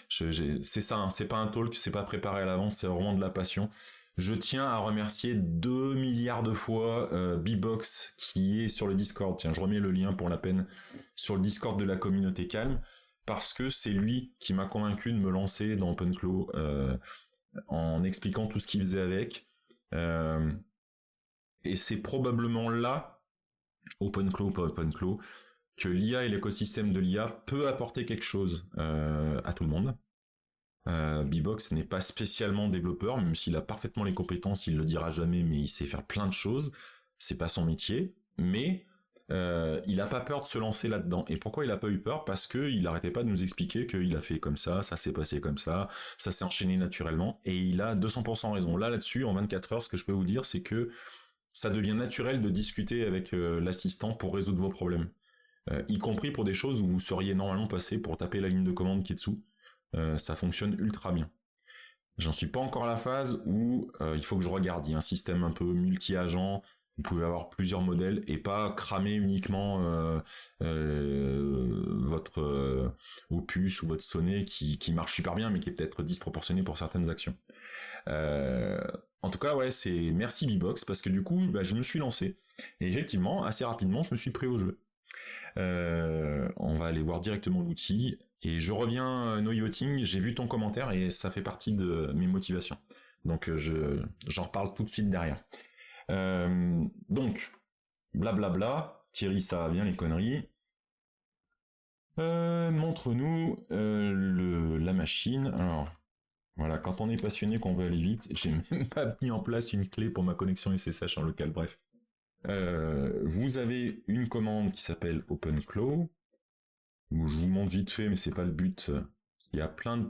C'est ça, hein, c'est pas un talk, c'est pas préparé à l'avance, c'est vraiment de la passion. Je tiens à remercier 2 milliards de fois Bbox qui est sur le Discord. Tiens, je remets le lien pour la peine sur le Discord de la communauté Calme parce que c'est lui qui m'a convaincu de me lancer dans OpenClaw en expliquant tout ce qu'il faisait avec. Et c'est probablement là, OpenClaw ou pas OpenClaw, que l'IA et l'écosystème de l'IA peut apporter quelque chose à tout le monde. Bbox n'est pas spécialement développeur, même s'il a parfaitement les compétences, il le dira jamais, mais il sait faire plein de choses. C'est pas son métier, mais il a pas peur de se lancer là-dedans. Et pourquoi il a pas eu peur ? Parce que il arrêtait pas de nous expliquer qu'il a fait comme ça s'est passé comme ça s'est enchaîné naturellement, et il a 200% raison. Là-dessus, en 24 heures, ce que je peux vous dire, c'est que ça devient naturel de discuter avec l'assistant pour résoudre vos problèmes. y compris pour des choses où vous seriez normalement passé pour taper la ligne de commande qui est dessous. Ça fonctionne ultra bien. J'en suis pas encore à la phase où il faut que je regarde. Il y a un système un peu multi-agent. Vous pouvez avoir plusieurs modèles et pas cramer uniquement votre opus ou votre sonnet qui marche super bien, mais qui est peut-être disproportionné pour certaines actions. En tout cas, ouais, c'est merci Bbox parce que du coup, je me suis lancé et effectivement, assez rapidement, je me suis pris au jeu. On va aller voir directement l'outil. Et je reviens, Noivoting, j'ai vu ton commentaire et ça fait partie de mes motivations. Donc j'en reparle tout de suite derrière. Donc, blablabla, Thierry, ça va bien les conneries. Montre-nous la machine. Alors, voilà, quand on est passionné, qu'on veut aller vite, j'ai même pas mis en place une clé pour ma connexion SSH en local, bref. Vous avez une commande qui s'appelle OpenClaw, où je vous montre vite fait, mais c'est pas le but. Il y a plein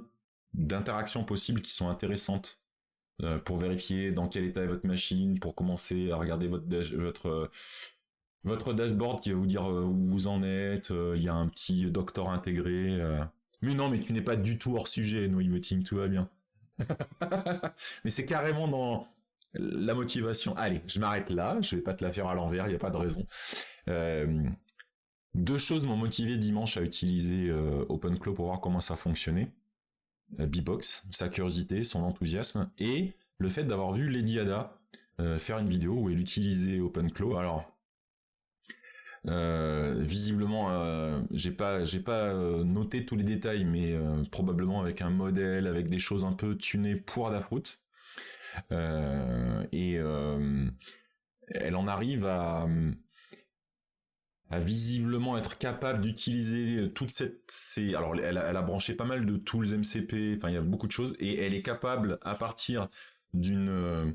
d'interactions possibles qui sont intéressantes pour vérifier dans quel état est votre machine, pour commencer à regarder votre dashboard qui va vous dire où vous en êtes. Il y a un petit doctor intégré. Mais non, mais tu n'es pas du tout hors sujet, Noivoting, tout va bien. Mais c'est carrément dans la motivation. Allez, je m'arrête là, je vais pas te la faire à l'envers, il n'y a pas de raison. Deux choses m'ont motivé dimanche à utiliser OpenClaw pour voir comment ça fonctionnait. Bbox, sa curiosité, son enthousiasme, et le fait d'avoir vu Lady Ada faire une vidéo où elle utilisait OpenClaw. Alors, visiblement, j'ai pas noté tous les détails, mais probablement avec un modèle, avec des choses un peu tunées pour Adafruit. Et elle en arrive à visiblement être capable d'utiliser toute alors elle a branché pas mal de tools MCP, enfin il y a beaucoup de choses, et elle est capable à partir d'une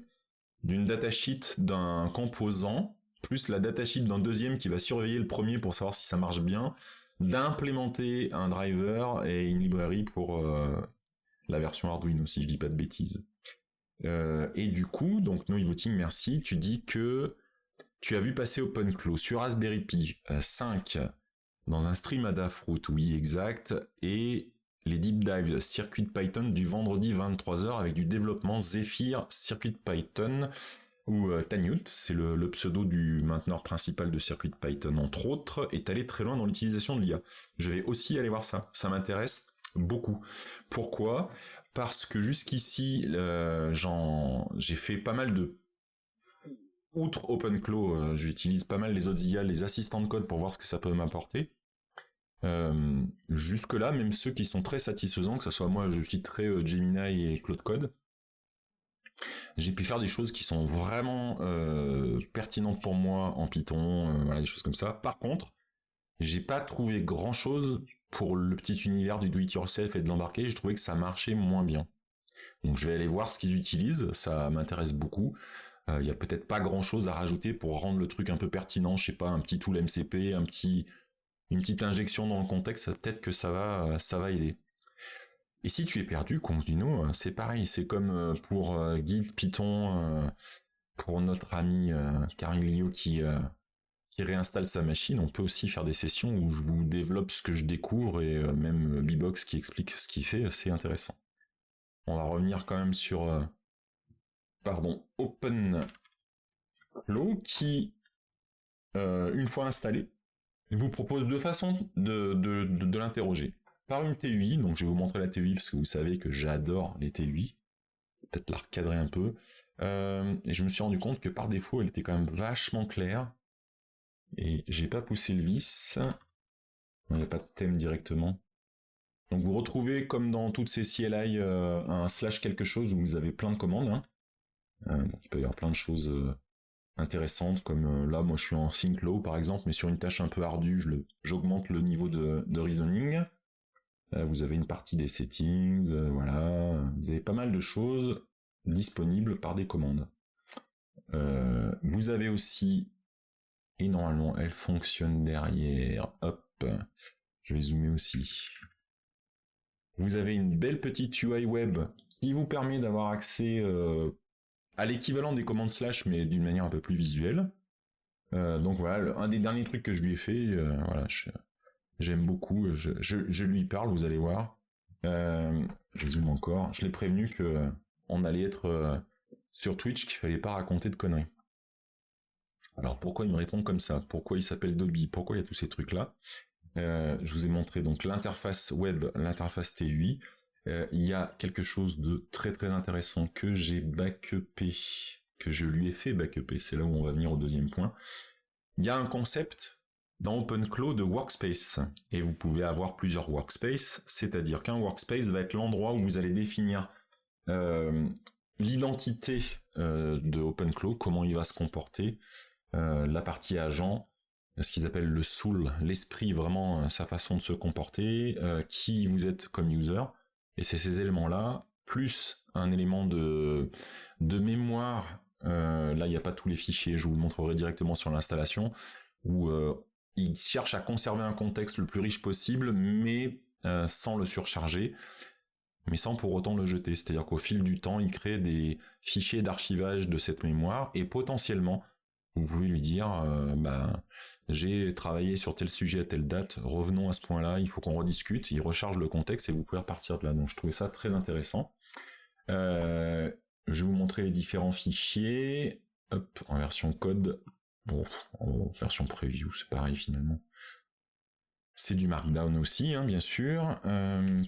datasheet d'un composant plus la datasheet d'un deuxième qui va surveiller le premier pour savoir si ça marche bien, d'implémenter un driver et une librairie pour la version Arduino, si je dis pas de bêtises. Et du coup, donc Noivoting, merci, tu dis que tu as vu passer OpenClaw sur Raspberry Pi 5 dans un stream Adafruit, oui exact, et les deep dive Circuit Python du vendredi 23h avec du développement Zephyr Circuit Python ou Tanyut, c'est le pseudo du mainteneur principal de Circuit Python entre autres, est allé très loin dans l'utilisation de l'IA. Je vais aussi aller voir ça, ça m'intéresse beaucoup. Pourquoi ? Parce que jusqu'ici, j'ai fait pas mal de... Outre OpenClaw, j'utilise pas mal les autres IA, les assistants de code pour voir ce que ça peut m'apporter. Jusque-là, même ceux qui sont très satisfaisants, que ce soit moi, je citerai Gemini et Claude Code, j'ai pu faire des choses qui sont vraiment pertinentes pour moi en Python, voilà, des choses comme ça. Par contre, j'ai pas trouvé grand-chose pour le petit univers du do-it-yourself et de l'embarquer, j'ai trouvé que ça marchait moins bien. Donc je vais aller voir ce qu'ils utilisent, ça m'intéresse beaucoup. Il y a peut-être pas grand-chose à rajouter pour rendre le truc un peu pertinent, je sais pas, un petit tool MCP, une petite injection dans le contexte, peut-être que ça va aider. Et si tu es perdu, Conduino, c'est pareil, c'est comme pour Guide Python, pour notre ami Carilio qui réinstalle sa machine, on peut aussi faire des sessions où je vous développe ce que je découvre et même Bbox qui explique ce qu'il fait, c'est intéressant. On va revenir quand même sur OpenClaw qui, une fois installé, vous propose deux façons de l'interroger. Par une TUI, donc je vais vous montrer la TUI parce que vous savez que j'adore les TUI, peut-être la recadrer un peu, et je me suis rendu compte que par défaut elle était quand même vachement claire, et j'ai pas poussé le vis, il n'y a pas de thème directement. Donc vous retrouvez comme dans toutes ces CLI un slash quelque chose où vous avez plein de commandes, hein. Il peut y avoir plein de choses intéressantes, comme là moi je suis en ThinkLow par exemple, mais sur une tâche un peu ardue j'augmente le niveau de reasoning. Vous avez une partie des settings, voilà, vous avez pas mal de choses disponibles par des commandes. Vous avez aussi, et normalement elle fonctionne derrière, hop, je vais zoomer aussi. Vous avez une belle petite UI web qui vous permet d'avoir accès à l'équivalent des commandes slash, mais d'une manière un peu plus visuelle. Donc voilà, un des derniers trucs que je lui ai fait, voilà, j'aime beaucoup, je lui parle, vous allez voir. Je zoome encore. Je l'ai prévenu que on allait être sur Twitch, qu'il fallait pas raconter de conneries. Alors pourquoi il me répond comme ça? Pourquoi il s'appelle Dobby? Pourquoi il y a tous ces trucs-là? Je vous ai montré donc l'interface web, l'interface TUI. Il y a quelque chose de très très intéressant que j'ai backupé, que je lui ai fait backuper. C'est là où on va venir au deuxième point. Il y a un concept dans OpenClaw de workspace, et vous pouvez avoir plusieurs workspaces, c'est-à-dire qu'un workspace va être l'endroit où vous allez définir l'identité de OpenClaw, comment il va se comporter, la partie agent, ce qu'ils appellent le soul, l'esprit, vraiment sa façon de se comporter, qui vous êtes comme user, et c'est ces éléments-là, plus un élément de mémoire, là il n'y a pas tous les fichiers, je vous le montrerai directement sur l'installation, où il cherche à conserver un contexte le plus riche possible, mais sans le surcharger, mais sans pour autant le jeter. C'est-à-dire qu'au fil du temps, il crée des fichiers d'archivage de cette mémoire, et potentiellement, vous pouvez lui dire, j'ai travaillé sur tel sujet à telle date, revenons à ce point-là, il faut qu'on rediscute, il recharge le contexte et vous pouvez repartir de là. Donc je trouvais ça très intéressant. Je vais vous montrer les différents fichiers. Hop, en version code. Bon, en version preview, c'est pareil finalement. C'est du markdown aussi, hein, bien sûr.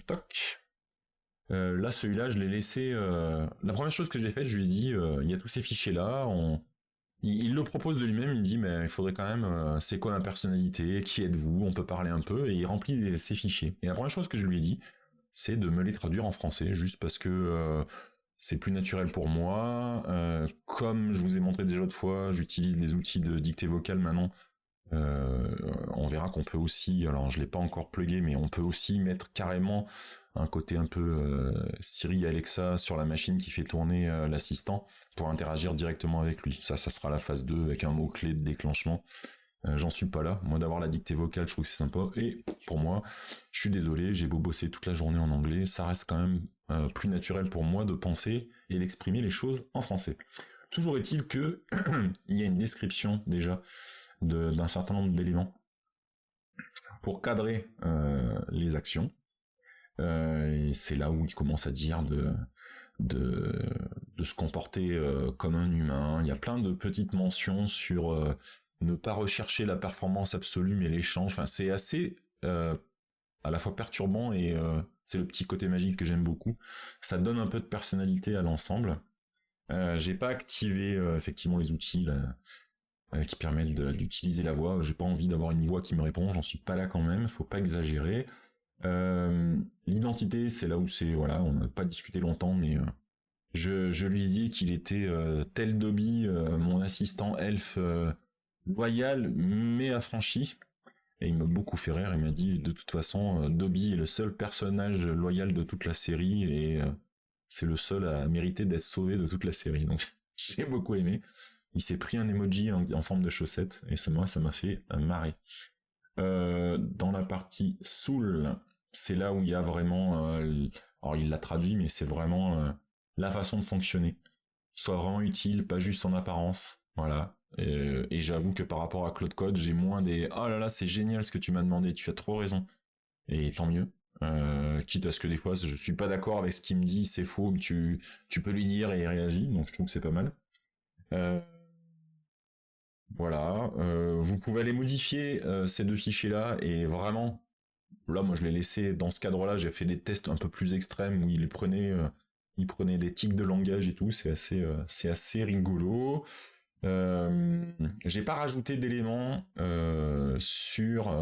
Toc. Là, celui-là, je l'ai laissé... La première chose que j'ai faite, je lui ai dit, il y a tous ces fichiers-là, il le propose de lui-même, il dit, mais il faudrait quand même, c'est quoi ma personnalité, qui êtes-vous, on peut parler un peu, et il remplit ces fichiers. Et la première chose que je lui ai dit, c'est de me les traduire en français, juste parce que c'est plus naturel pour moi. Comme je vous ai montré déjà l'autre fois, j'utilise des outils de dictée vocale maintenant. On verra qu'on peut aussi, alors je l'ai pas encore plugué, mais on peut aussi mettre carrément un côté un peu Siri Alexa sur la machine qui fait tourner l'assistant pour interagir directement avec lui. Ça sera la phase 2 avec un mot-clé de déclenchement. J'en suis pas là. Moi, d'avoir la dictée vocale, je trouve que c'est sympa. Et pour moi, je suis désolé, j'ai beau bosser toute la journée en anglais, ça reste quand même plus naturel pour moi de penser et d'exprimer les choses en français. Toujours est-il que il y a une description déjà d'un certain nombre d'éléments pour cadrer les actions. Et c'est là où il commence à dire de se comporter comme un humain. Il y a plein de petites mentions sur ne pas rechercher la performance absolue mais l'échange. Enfin, c'est assez à la fois perturbant et c'est le petit côté magique que j'aime beaucoup. Ça donne un peu de personnalité à l'ensemble. J'ai pas activé effectivement les outils là, qui permettent d'utiliser la voix. J'ai pas envie d'avoir une voix qui me répond, j'en suis pas là quand même, faut pas exagérer. L'identité, c'est là où c'est, voilà, on n'a pas discuté longtemps, mais je lui ai dit qu'il était tel Dobby, mon assistant elfe loyal mais affranchi. Et il m'a beaucoup fait rire, il m'a dit, de toute façon, Dobby est le seul personnage loyal de toute la série, et c'est le seul à mériter d'être sauvé de toute la série. Donc j'ai beaucoup aimé. Il s'est pris un emoji en forme de chaussette, et ça m'a fait marrer. Dans la partie Soul, c'est là où il y a vraiment... alors il l'a traduit, mais c'est vraiment la façon de fonctionner. Soit vraiment utile, pas juste en apparence. Voilà. Et j'avoue que par rapport à Claude Code, j'ai moins des « Oh là là, c'est génial ce que tu m'as demandé, tu as trop raison ». Et tant mieux. Quitte à ce que des fois, je suis pas d'accord avec ce qu'il me dit, c'est faux, mais tu peux lui dire et il réagit, donc je trouve que c'est pas mal. Voilà, vous pouvez aller modifier ces deux fichiers-là, et vraiment, là, moi, je l'ai laissé dans ce cadre-là, j'ai fait des tests un peu plus extrêmes où il prenait des tics de langage et tout, c'est assez rigolo. J'ai pas rajouté d'éléments sur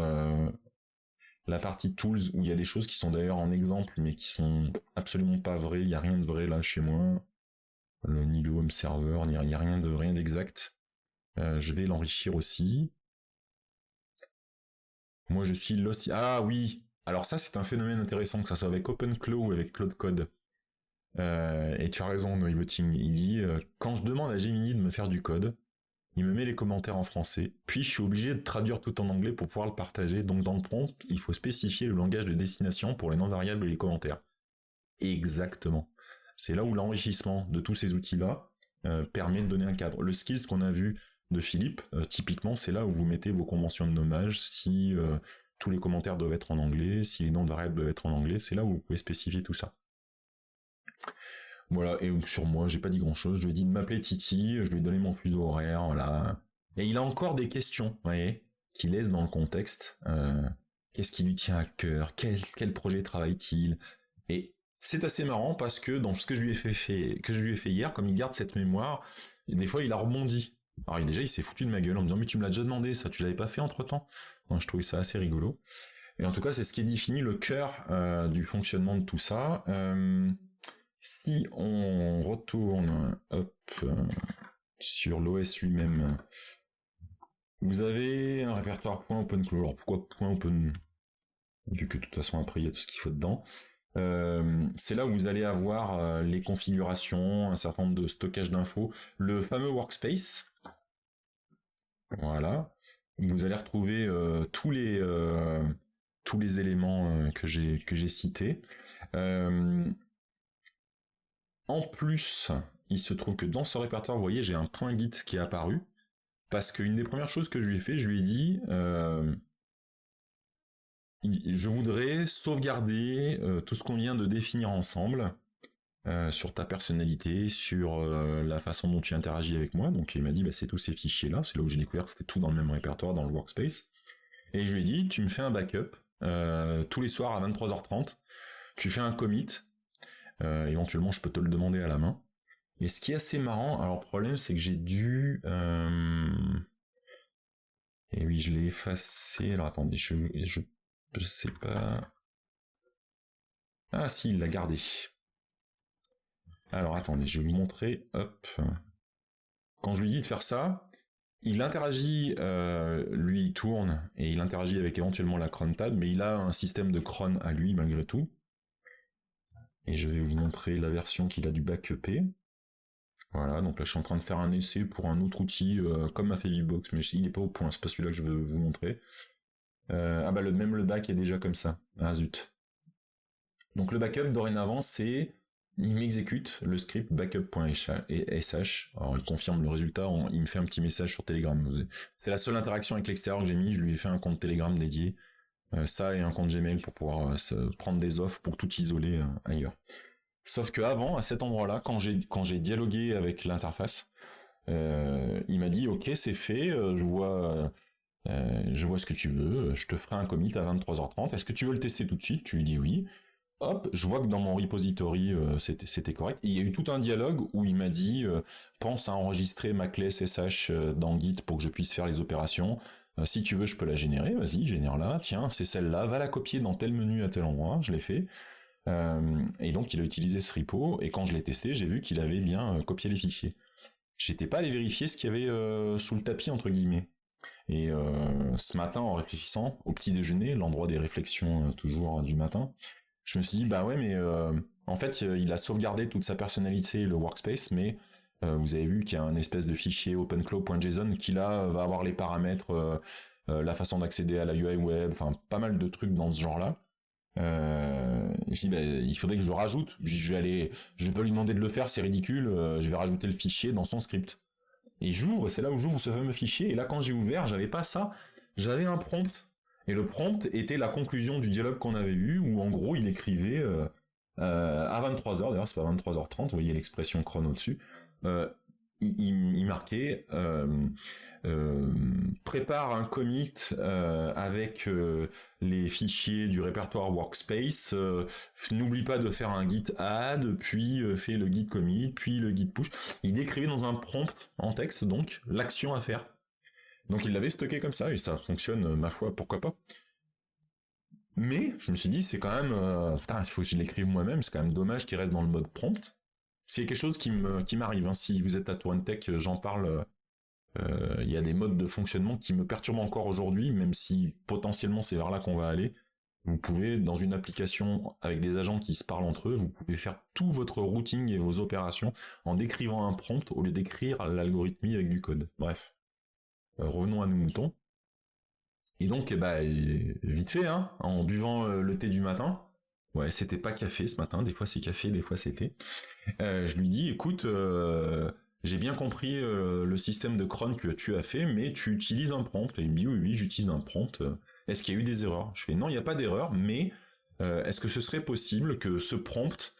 la partie tools, où il y a des choses qui sont d'ailleurs en exemple, mais qui sont absolument pas vraies, il y a rien de vrai là chez moi. Ni le home server, il y a rien d'exact. Je vais l'enrichir aussi. Moi, je suis l'ossi... Ah oui. Alors ça, c'est un phénomène intéressant, que ça soit avec OpenClaw ou avec Claude Code. Et tu as raison, Noivoting. Il dit, quand je demande à Gemini de me faire du code, il me met les commentaires en français, puis je suis obligé de traduire tout en anglais pour pouvoir le partager. Donc dans le prompt, il faut spécifier le langage de destination pour les non-variables et les commentaires. Exactement. C'est là où l'enrichissement de tous ces outils-là permet de donner un cadre. Le skills qu'on a vu de Philippe. Typiquement, c'est là où vous mettez vos conventions de nommage, si tous les commentaires doivent être en anglais, si les noms de variables doivent être en anglais, c'est là où vous pouvez spécifier tout ça. Voilà, et sur moi, j'ai pas dit grand-chose, je lui ai dit de m'appeler Titi, je lui ai donné mon fuseau horaire, voilà. Et il a encore des questions, vous voyez, qui laissent dans le contexte. Qu'est-ce qui lui tient à cœur, quel projet travaille-t-il? Et c'est assez marrant parce que dans ce que je lui ai fait hier, comme il garde cette mémoire, des fois il a rebondi. Alors déjà il s'est foutu de ma gueule en me disant mais tu me l'as déjà demandé ça, tu l'avais pas fait entre temps. Donc je trouvais ça assez rigolo. Et en tout cas c'est ce qui définit le cœur du fonctionnement de tout ça. Si on retourne sur l'OS lui-même, vous avez un répertoire .OpenClaw. Alors pourquoi .open? Vu que de toute façon après il y a tout ce qu'il faut dedans. C'est là où vous allez avoir les configurations, un certain nombre de stockage d'infos, le fameux workspace. Voilà. Vous allez retrouver tous les éléments que j'ai cités. En plus, il se trouve que dans ce répertoire, vous voyez, j'ai un point Git qui est apparu, parce qu'une des premières choses que je lui ai fait, je lui ai dit, je voudrais sauvegarder tout ce qu'on vient de définir ensemble, sur ta personnalité, sur la façon dont tu interagis avec moi. Donc il m'a dit, bah, c'est tous ces fichiers-là, c'est là où j'ai découvert que c'était tout dans le même répertoire, dans le workspace. Et je lui ai dit, tu me fais un backup, tous les soirs à 23h30, tu fais un commit, éventuellement je peux te le demander à la main. Et ce qui est assez marrant, alors le problème c'est que j'ai dû... Et oui, je l'ai effacé, alors attendez, je sais pas... Ah si, il l'a gardé. Alors attendez, je vais vous montrer, hop. Quand je lui dis de faire ça, il interagit, lui il tourne, et il interagit avec éventuellement la cron tab, mais il a un système de cron à lui malgré tout. Et je vais vous montrer la version qu'il a du backupper. Voilà, donc là je suis en train de faire un essai pour un autre outil, comme m'a fait VBox, mais il n'est pas au point, c'est pas celui-là que je veux vous montrer. Ah bah même le back est déjà comme ça, ah zut. Donc le backup dorénavant c'est... Il m'exécute le script backup.sh, alors il confirme le résultat, il me fait un petit message sur Telegram. C'est la seule interaction avec l'extérieur que j'ai mis, je lui ai fait un compte Telegram dédié, ça et un compte Gmail pour pouvoir prendre des offres pour tout isoler ailleurs. Sauf que avant, à cet endroit-là, quand j'ai dialogué avec l'interface, il m'a dit ok c'est fait, je vois ce que tu veux, je te ferai un commit à 23h30, est-ce que tu veux le tester tout de suite? Tu lui dis oui. Hop, je vois que dans mon repository, c'était correct. Et il y a eu tout un dialogue où il m'a dit pense à enregistrer ma clé SSH dans Git pour que je puisse faire les opérations. Si tu veux, je peux la générer. Vas-y, génère-la. Tiens, c'est celle-là. Va la copier dans tel menu à tel endroit. Je l'ai fait. Et donc, il a utilisé ce repo. Et quand je l'ai testé, j'ai vu qu'il avait bien copié les fichiers. J'étais pas allé vérifier ce qu'il y avait sous le tapis, entre guillemets. Et ce matin, en réfléchissant au petit déjeuner, l'endroit des réflexions toujours du matin, je me suis dit, bah ouais, mais en fait, il a sauvegardé toute sa personnalité, le workspace, mais vous avez vu qu'il y a un espèce de fichier openclaw.json qui là va avoir les paramètres, la façon d'accéder à la UI web, enfin pas mal de trucs dans ce genre-là. Je me suis dit, bah, il faudrait que je le rajoute. Je vais pas lui demander de le faire, c'est ridicule. Je vais rajouter le fichier dans son script. Et j'ouvre, c'est là où j'ouvre ce fameux fichier. Et là, quand j'ai ouvert, j'avais pas ça, j'avais un prompt. Et le prompt était la conclusion du dialogue qu'on avait eu, où en gros il écrivait à 23h, d'ailleurs c'est pas 23h30, vous voyez l'expression chrono dessus, il marquait prépare un commit avec les fichiers du répertoire workspace, n'oublie pas de faire un git add, puis fais le git commit, puis le git push. Il décrivait dans un prompt en texte donc l'action à faire. Donc il l'avait stocké comme ça, et ça fonctionne, ma foi, pourquoi pas. Mais, je me suis dit, c'est quand même... il faut que je l'écrive moi-même, c'est quand même dommage qu'il reste dans le mode prompt. C'est quelque chose qui m'arrive, hein. Si vous êtes à Touran-Tech, j'en parle, il y a des modes de fonctionnement qui me perturbent encore aujourd'hui, même si potentiellement c'est vers là qu'on va aller. Vous pouvez, dans une application avec des agents qui se parlent entre eux, vous pouvez faire tout votre routing et vos opérations en décrivant un prompt au lieu d'écrire l'algorithmie avec du code. Bref. Revenons à nos moutons. Et donc, vite fait, hein, en buvant le thé du matin, ouais, c'était pas café ce matin, des fois c'est café, des fois c'est thé, je lui dis, écoute, j'ai bien compris le système de cron que tu as fait, mais tu utilises un prompt. Et il me dit, oui, oui, j'utilise un prompt. Est-ce qu'il y a eu des erreurs? Je fais, non, il n'y a pas d'erreur, mais est-ce que ce serait possible que ce prompt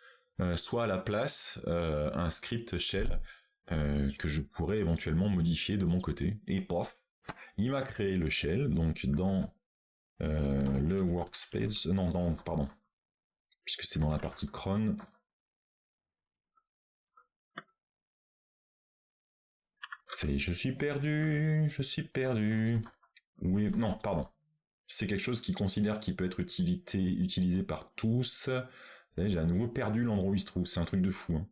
soit à la place un script shell que je pourrais éventuellement modifier de mon côté? Et pof, il m'a créé le shell, donc dans le workspace, non, pardon, puisque c'est dans la partie cron. Je suis perdu, je suis perdu. Oui, non, pardon. C'est quelque chose qu'il considère qui peut être utilisé par tous. J'ai à nouveau perdu l'endroit où il se trouve, c'est un truc de fou. Hein.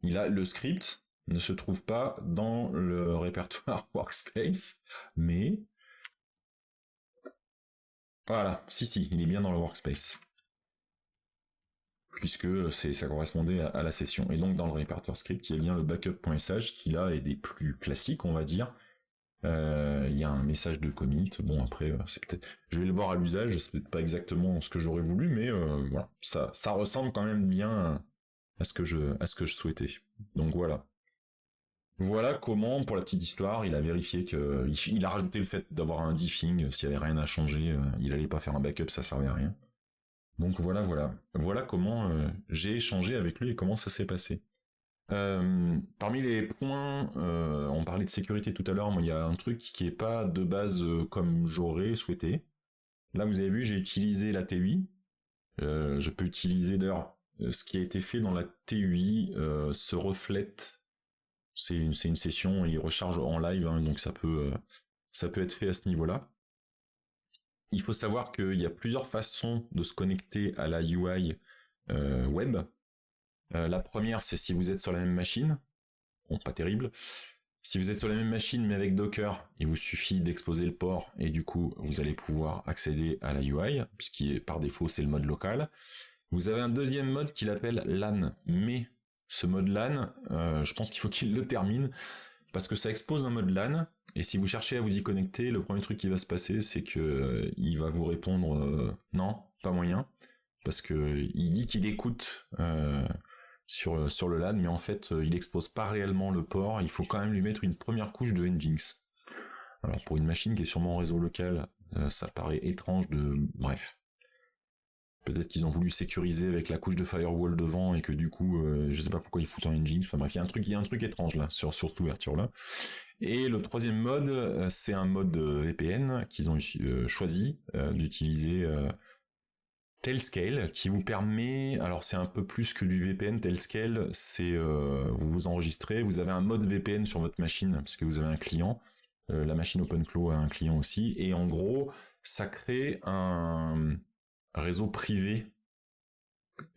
Le script ne se trouve pas dans le répertoire workspace, mais voilà, si, il est bien dans le workspace. Puisque ça correspondait à la session. Et donc dans le répertoire script, il y a bien le backup.sh qui là est des plus classiques, on va dire. Il y a un message de commit. Bon après, c'est peut-être, je vais le voir à l'usage. C'est peut-être pas exactement ce que j'aurais voulu, mais voilà, ça ressemble quand même bien à ce que je souhaitais. Donc voilà. Voilà comment, pour la petite histoire, il a vérifié il a rajouté le fait d'avoir un diffing. S'il y avait rien à changer, il allait pas faire un backup, ça servait à rien. Donc voilà comment j'ai échangé avec lui et comment ça s'est passé. Parmi les points, on parlait de sécurité tout à l'heure, mais il y a un truc qui est pas de base comme j'aurais souhaité. Là, vous avez vu, j'ai utilisé la TUI. Je peux utiliser d'ailleurs ce qui a été fait dans la TUI se reflète. C'est une session, il recharge en live, hein, donc ça peut être fait à ce niveau-là. Il faut savoir qu'il y a plusieurs façons de se connecter à la UI web. La première, c'est si vous êtes sur la même machine. Bon, pas terrible. Si vous êtes sur la même machine mais avec Docker, il vous suffit d'exposer le port et du coup, vous allez pouvoir accéder à la UI, puisqu'il est par défaut, c'est le mode local. Vous avez un deuxième mode qu'il appelle LAN, mais ce mode LAN, je pense qu'il faut qu'il le termine, parce que ça expose un mode LAN, et si vous cherchez à vous y connecter, le premier truc qui va se passer, c'est que il va vous répondre non, pas moyen, parce que il dit qu'il écoute sur le LAN, mais en fait, il expose pas réellement le port. Il faut quand même lui mettre une première couche de Nginx. Alors pour une machine qui est sûrement en réseau local, ça paraît étrange de... Bref. Peut-être qu'ils ont voulu sécuriser avec la couche de firewall devant et que du coup, je sais pas pourquoi ils foutent un Nginx. Enfin bref, il y a un truc étrange là sur cette ouverture là. Et le troisième mode, c'est un mode VPN qu'ils ont choisi d'utiliser. Tailscale qui vous permet, alors c'est un peu plus que du VPN. Tailscale, c'est vous vous enregistrez, vous avez un mode VPN sur votre machine parce que vous avez un client, la machine OpenClaw a un client aussi, et en gros ça crée un réseau privé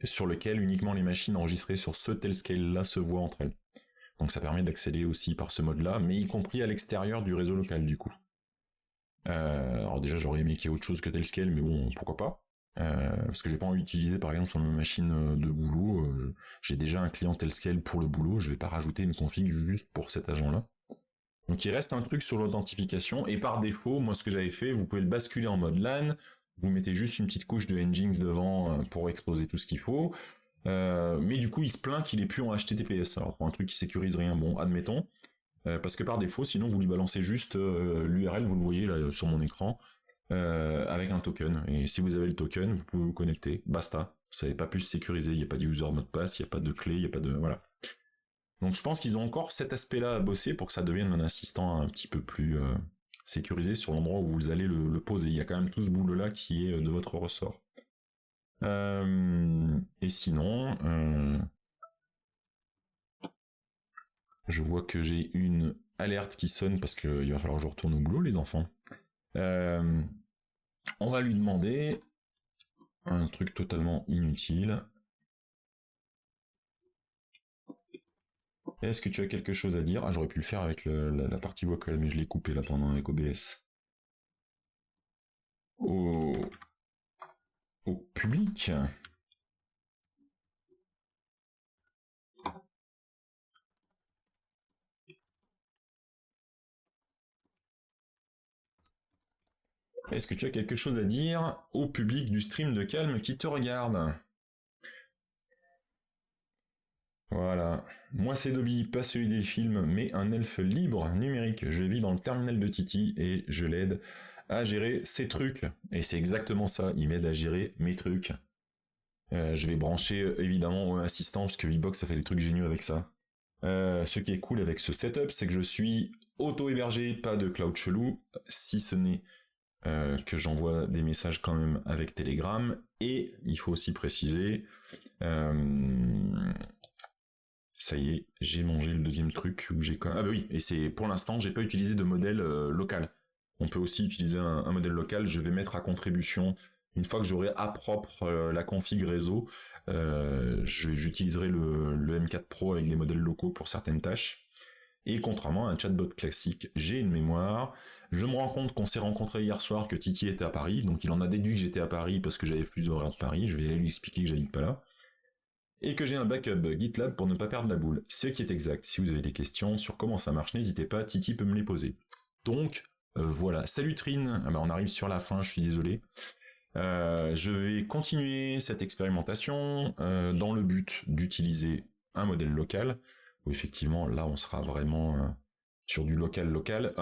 sur lequel uniquement les machines enregistrées sur ce Tailscale là se voient entre elles. Donc ça permet d'accéder aussi par ce mode là, mais y compris à l'extérieur du réseau local du coup. Alors déjà j'aurais aimé qu'il y ait autre chose que Tailscale, mais bon, pourquoi pas. Parce que j'ai pas envie d'utiliser par exemple sur ma machine de boulot, j'ai déjà un client Tailscale pour le boulot, je vais pas rajouter une config juste pour cet agent-là. Donc il reste un truc sur l'authentification, et par défaut, moi ce que j'avais fait, vous pouvez le basculer en mode LAN, vous mettez juste une petite couche de Nginx devant pour exposer tout ce qu'il faut, mais du coup il se plaint qu'il est plus en HTTPS, alors pour un truc qui sécurise rien, bon, admettons, parce que par défaut, sinon vous lui balancez juste l'URL, vous le voyez là sur mon écran, avec un token. Et si vous avez le token, vous pouvez vous connecter. Basta. Ça n'est pas plus sécurisé. Il n'y a pas de user mot de passe, il n'y a pas de clé, il n'y a pas de... Voilà. Donc je pense qu'ils ont encore cet aspect-là à bosser pour que ça devienne un assistant un petit peu plus sécurisé sur l'endroit où vous allez le poser. Il y a quand même tout ce boulot-là qui est de votre ressort. Et sinon... je vois que j'ai une alerte qui sonne parce qu'il va falloir que je retourne au boulot, les enfants. On va lui demander un truc totalement inutile. Est-ce que tu as quelque chose à dire? Ah, j'aurais pu le faire avec la partie vocale, mais je l'ai coupé là pendant avec OBS. Au public. Est-ce que tu as quelque chose à dire au public du stream de Calme qui te regarde? Voilà. Moi, c'est Dobby, pas celui des films, mais un elfe libre numérique. Je vis dans le terminal de Titi et je l'aide à gérer ses trucs. Et c'est exactement ça, il m'aide à gérer mes trucs. Je vais brancher évidemment assistant, parce que Vbox ça fait des trucs géniaux avec ça. Ce qui est cool avec ce setup, c'est que je suis auto-hébergé, pas de cloud chelou, si ce n'est que j'envoie des messages quand même avec Telegram. Et il faut aussi préciser, ça y est, j'ai mangé le deuxième truc où j'ai quand même... Ah bah oui, et c'est pour l'instant, j'ai pas utilisé de modèle local. On peut aussi utiliser un modèle local, je vais mettre à contribution, une fois que j'aurai à propre la config réseau, j'utiliserai le M4 Pro avec des modèles locaux pour certaines tâches. Et contrairement à un chatbot classique, j'ai une mémoire. Je me rends compte qu'on s'est rencontré hier soir, que Titi était à Paris, donc il en a déduit que j'étais à Paris parce que j'avais plus d'horaire de Paris, je vais aller lui expliquer que j'habite pas là. Et que j'ai un backup GitLab pour ne pas perdre la boule. Ce qui est exact. Si vous avez des questions sur comment ça marche, n'hésitez pas, Titi peut me les poser. Donc, voilà. Salut Trine, ah bah, on arrive sur la fin, je suis désolé. Je vais continuer cette expérimentation dans le but d'utiliser un modèle local, où effectivement, là, on sera vraiment sur du local.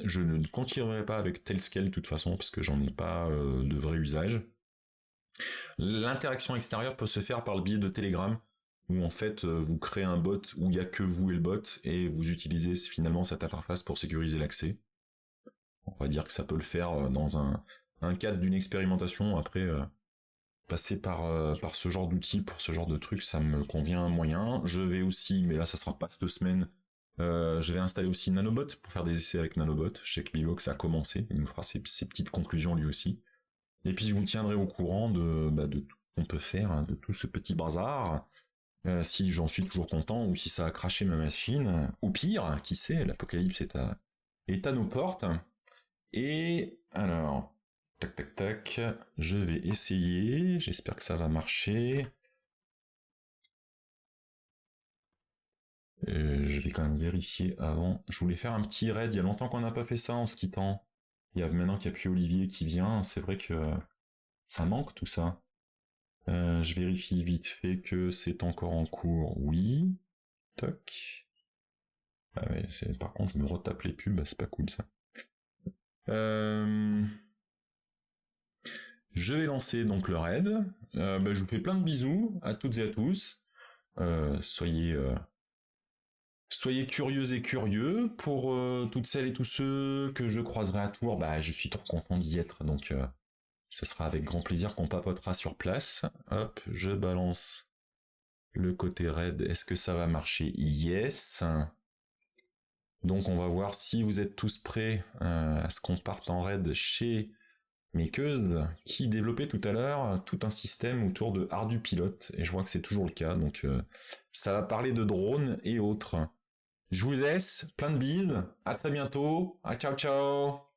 Je ne continuerai pas avec Tailscale de toute façon, parce que j'en ai pas de vrai usage. L'interaction extérieure peut se faire par le biais de Telegram, où en fait vous créez un bot où il n'y a que vous et le bot, et vous utilisez finalement cette interface pour sécuriser l'accès. On va dire que ça peut le faire dans un cadre d'une expérimentation. Après, passer par ce genre d'outils pour ce genre de truc, ça me convient moyen. Je vais aussi, mais là ça sera pas cette semaine, je vais installer aussi Nanobot pour faire des essais avec Nanobot. Je sais que Bivox a commencé, il nous fera ses petites conclusions lui aussi. Et puis je vous tiendrai au courant de tout ce qu'on peut faire, hein, de tout ce petit bazar, si j'en suis toujours content ou si ça a craché ma machine, ou pire, qui sait, l'apocalypse est à nos portes. Et alors, tac, je vais essayer, j'espère que ça va marcher. Je vais quand même vérifier avant. Je voulais faire un petit raid, il y a longtemps qu'on n'a pas fait ça en se quittant. Maintenant qu'il n'y a plus Olivier qui vient, c'est vrai que ça manque tout ça. Je vérifie vite fait que c'est encore en cours. Oui. Toc. Ah ouais, par contre, je me retape les pubs, c'est pas cool ça. Je vais lancer donc le raid. Je vous fais plein de bisous à toutes et à tous. Soyez curieux et curieux. Pour toutes celles et tous ceux que je croiserai à Tours, je suis trop content d'y être, donc ce sera avec grand plaisir qu'on papotera sur place. Hop, je balance le côté raid. Est-ce que ça va marcher? Yes. Donc on va voir si vous êtes tous prêts à ce qu'on parte en raid chez Makeuse, qui développait tout à l'heure tout un système autour de ArduPilot, et je vois que c'est toujours le cas, donc ça va parler de drones et autres. Je vous laisse, plein de bises, à très bientôt, ciao ciao.